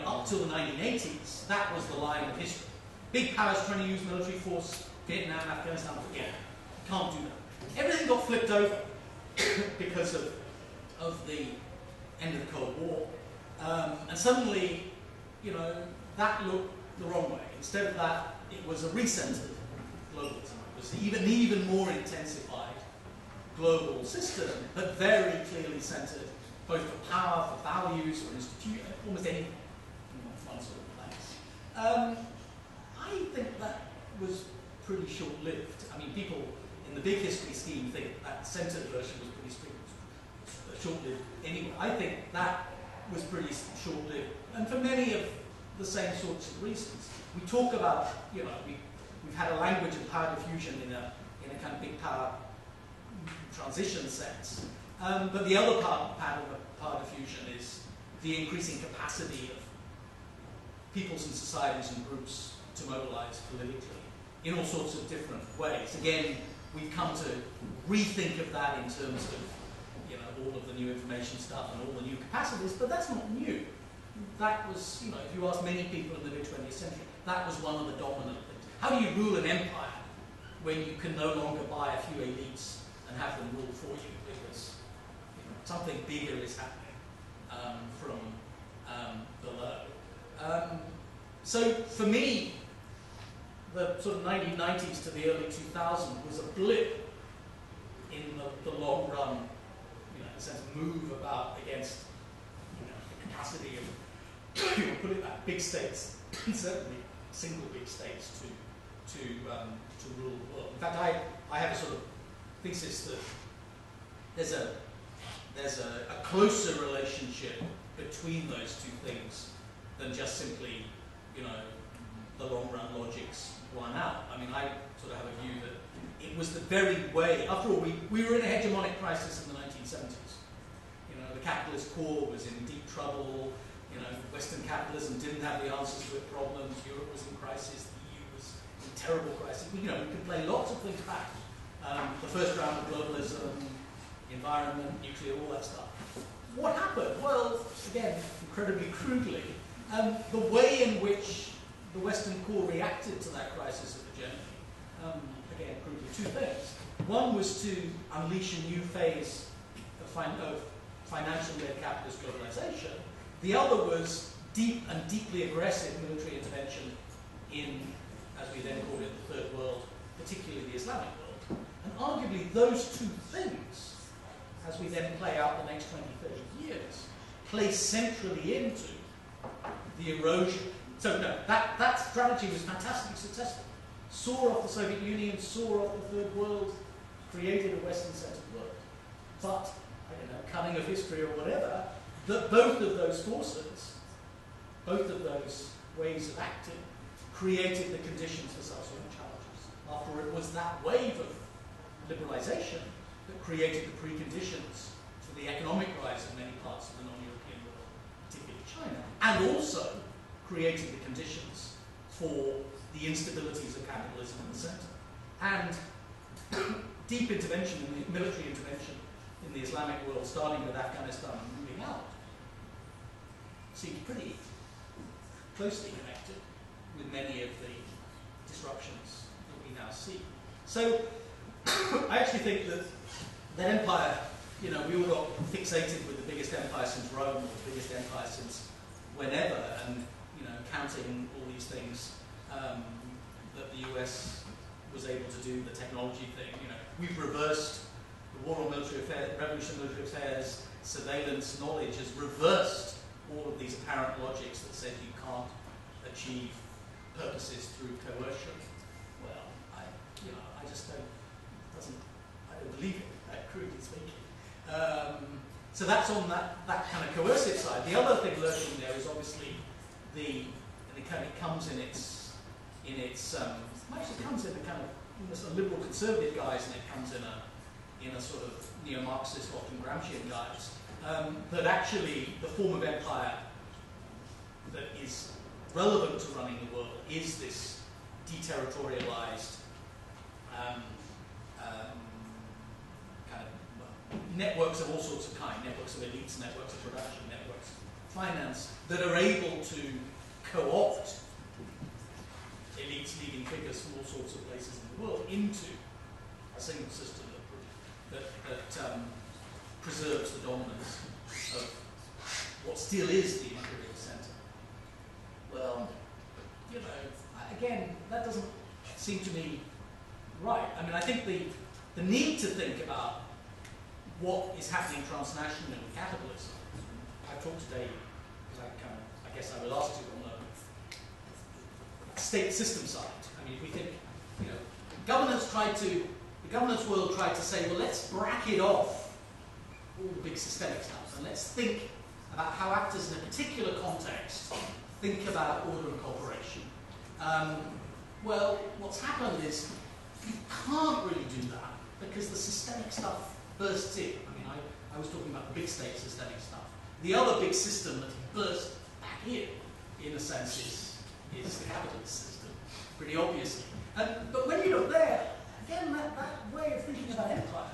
up till the 1980s, that was the line of history. Big powers trying to use military force, Vietnam, Afghanistan, forget it. Can't do that. Everything got flipped over because of the end of the Cold War. And suddenly, that looked the wrong way. Instead of that, it was a recentered globalism. It was even more intensified global system, but very clearly centered both for power, for values, or institution, almost anything in one sort of place. I think that was pretty short-lived. I mean, people in the big history scheme think that centered version was pretty short-lived anyway. I think that was pretty short-lived, and for many of the same sorts of reasons. We talk about, we've had a language of power diffusion in a kind of big power transition sense. But the other part of power diffusion is the increasing capacity of peoples and societies and groups to mobilize politically in all sorts of different ways. Again, we've come to rethink of that in terms of, you know, all of the new information stuff and all the new capacities, but that's not new. That was, you know, if you ask many people in the mid-20th century, that was one of the dominant things. How do you rule an empire when you can no longer buy a few elites and have them rule for you because, you know, something bigger is happening from below? So for me, the sort of 1990s to the early 2000s was a blip in the long run, you know, in a sense, move about against, you know, the capacity of, you know, put it that, big states, and certainly single big states to rule the world. In fact, I have a sort of thesis that there's a closer relationship between those two things than just simply, you know, the long run logics won out. I mean, I sort of have a view that it was the very way, after all, we were in a hegemonic crisis in the 1970s. You know, the capitalist core was in deep trouble, you know, Western capitalism didn't have the answers to its problems, Europe was in crisis, the EU was in terrible crisis. You know, we could play lots of things back. The first round of globalism, environment, nuclear, all that stuff. What happened? Well, again, incredibly crudely, the way in which the Western core reacted to that crisis of hegemony, again, crudely, two things. One was to unleash a new phase of financial-led capitalist globalization. The other was deep and deeply aggressive military intervention in, as we then called it, the Third World, particularly the Islamic world. And arguably those two things, as we then play out the next 20, 30 years, play centrally into the erosion. So no, that strategy was fantastically successful. Saw off the Soviet Union, saw off the Third World, created a Western-centered world. But, I don't know, cunning of history or whatever, that both of those forces, both of those ways of acting, created the conditions for subsequent challenges. After all, it was that wave of liberalization that created the preconditions for the economic rise of many parts of the non-European world, particularly China, and also created the conditions for the instabilities of capitalism in the center. And deep intervention, in the military intervention in the Islamic world, starting with Afghanistan and moving out, seems pretty closely connected with many of the disruptions that we now see. So I actually think that the empire, you know, we all got fixated with the biggest empire since Rome, or the biggest empire since whenever, and, you know, counting all these things that the US was able to do, the technology thing, you know. We've reversed the war on military affairs, revolution of military affairs, surveillance, knowledge has reversed all of these apparent logics that said you can't achieve purposes through coercion. Well, I just don't, I don't believe it, crudely speaking. So that's on that kind of coercive side. The other thing lurking there is obviously it comes in its actually comes in a kind of sort of liberal conservative guise, and it comes in a sort of neo-Marxist, often Gramscian guise. That actually the form of empire that is relevant to running the world is this deterritorialized kind of networks of all sorts of kind, networks of elites, networks of production, networks of finance, that are able to co-opt elites, leading figures from all sorts of places in the world into a single system that preserves the dominance of what still is the imperial center. Well, you know, again, that doesn't seem to me right. I mean, I think the need to think about what is happening transnationally with capitalism. I've talked today, because I guess I will ask you on the state system side. I mean, if we think, you know, the governance world tried to say, well, let's bracket off all the big systemic stuff, and let's think about how actors in a particular context think about order and cooperation. Well, what's happened is you can't really do that because the systemic stuff bursts in. I mean, I was talking about the big state systemic stuff. The other big system that bursts back in a sense, is the capitalist system. pretty obviously. But when you look there, again, that way of thinking about empire,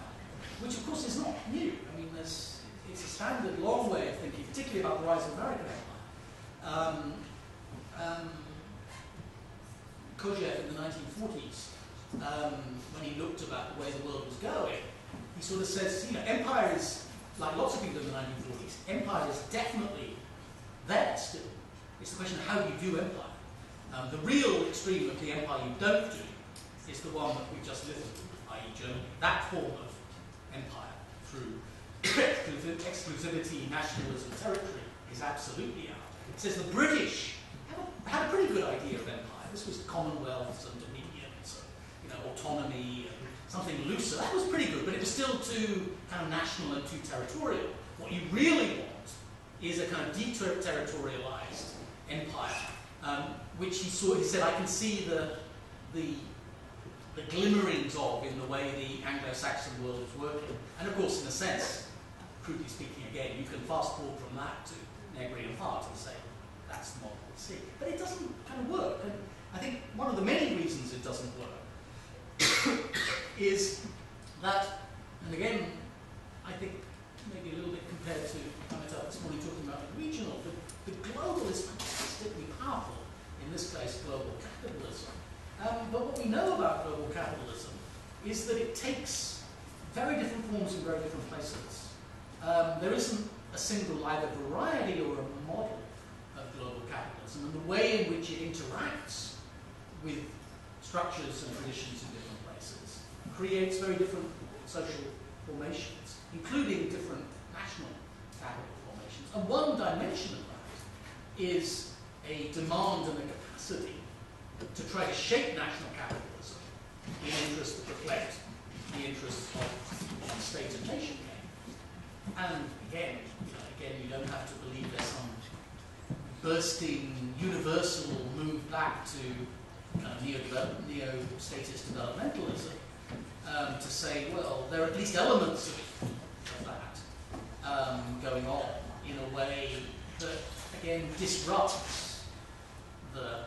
which of course is not new. I mean, it's a standard long way of thinking, particularly about the rise of American empire. Kojève in the 1940s, when he looked about the way the world was going, he sort of says, you know, empire is, like lots of people in the 1940s, empire is definitely there still. It's the question of how you do empire. The real extreme of the empire you don't do is the one that we've just lived through, i.e. Germany. That form of empire through exclusivity, nationalism, territory is absolutely out. It says the British had a pretty good idea of empire. This was commonwealths and dominions, you know, autonomy, and something looser. That was pretty good, but it was still too kind of national and too territorial. What you really want is a kind of deterritorialized empire, which he said, I can see the glimmerings of in the way the Anglo-Saxon world is working. And of course, in a sense, crudely speaking again, you can fast forward from that to Negri and Hart and say, that's the model we see. But it doesn't kind of work. And I think one of the many reasons it doesn't work is that, and again, I think maybe a little bit compared to António this morning talking about the regional, the global is fantastically powerful, in this case global capitalism. But what we know about global capitalism is that it takes very different forms in very different places. There isn't a single either variety or a model of global capitalism, and the way in which it interacts with structures and traditions in different places creates very different social formations, including different national capital formations. And one dimension of that is a demand and a capacity to try to shape national capitalism in interests that reflect the interests of state and nation. And again, you don't have to believe there's some bursting universal move back to kind of neo-statist developmentalism to say, well, there are at least elements of that going on in a way that, again, disrupts the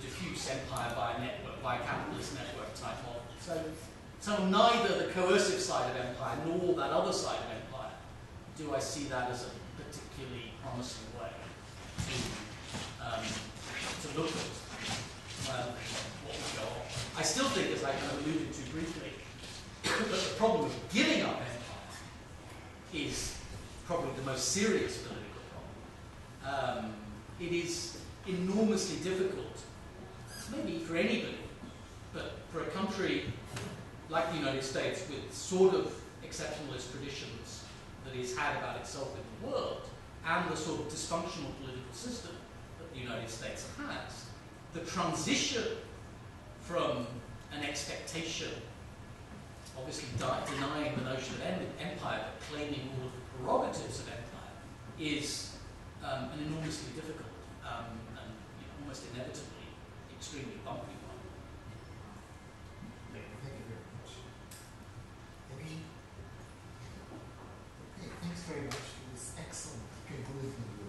diffuse empire by capitalist network type model. So neither the coercive side of empire nor that other side of empire do I see that as a particularly promising way to look at what will go on. I still think, as I kind of alluded to briefly, that the problem of giving up empire is probably the most serious political problem. It is enormously difficult, maybe for anybody, but for a country like the United States with sort of exceptionalist traditions that it's had about itself in the world, and the sort of dysfunctional political system that the United States has, the transition from an expectation, obviously denying the notion of empire, but claiming all of the prerogatives of empire, is an enormously difficult and almost inevitably extremely bumpy one.
Thank you very much. Maybe, okay, thanks very much for this excellent conclusion.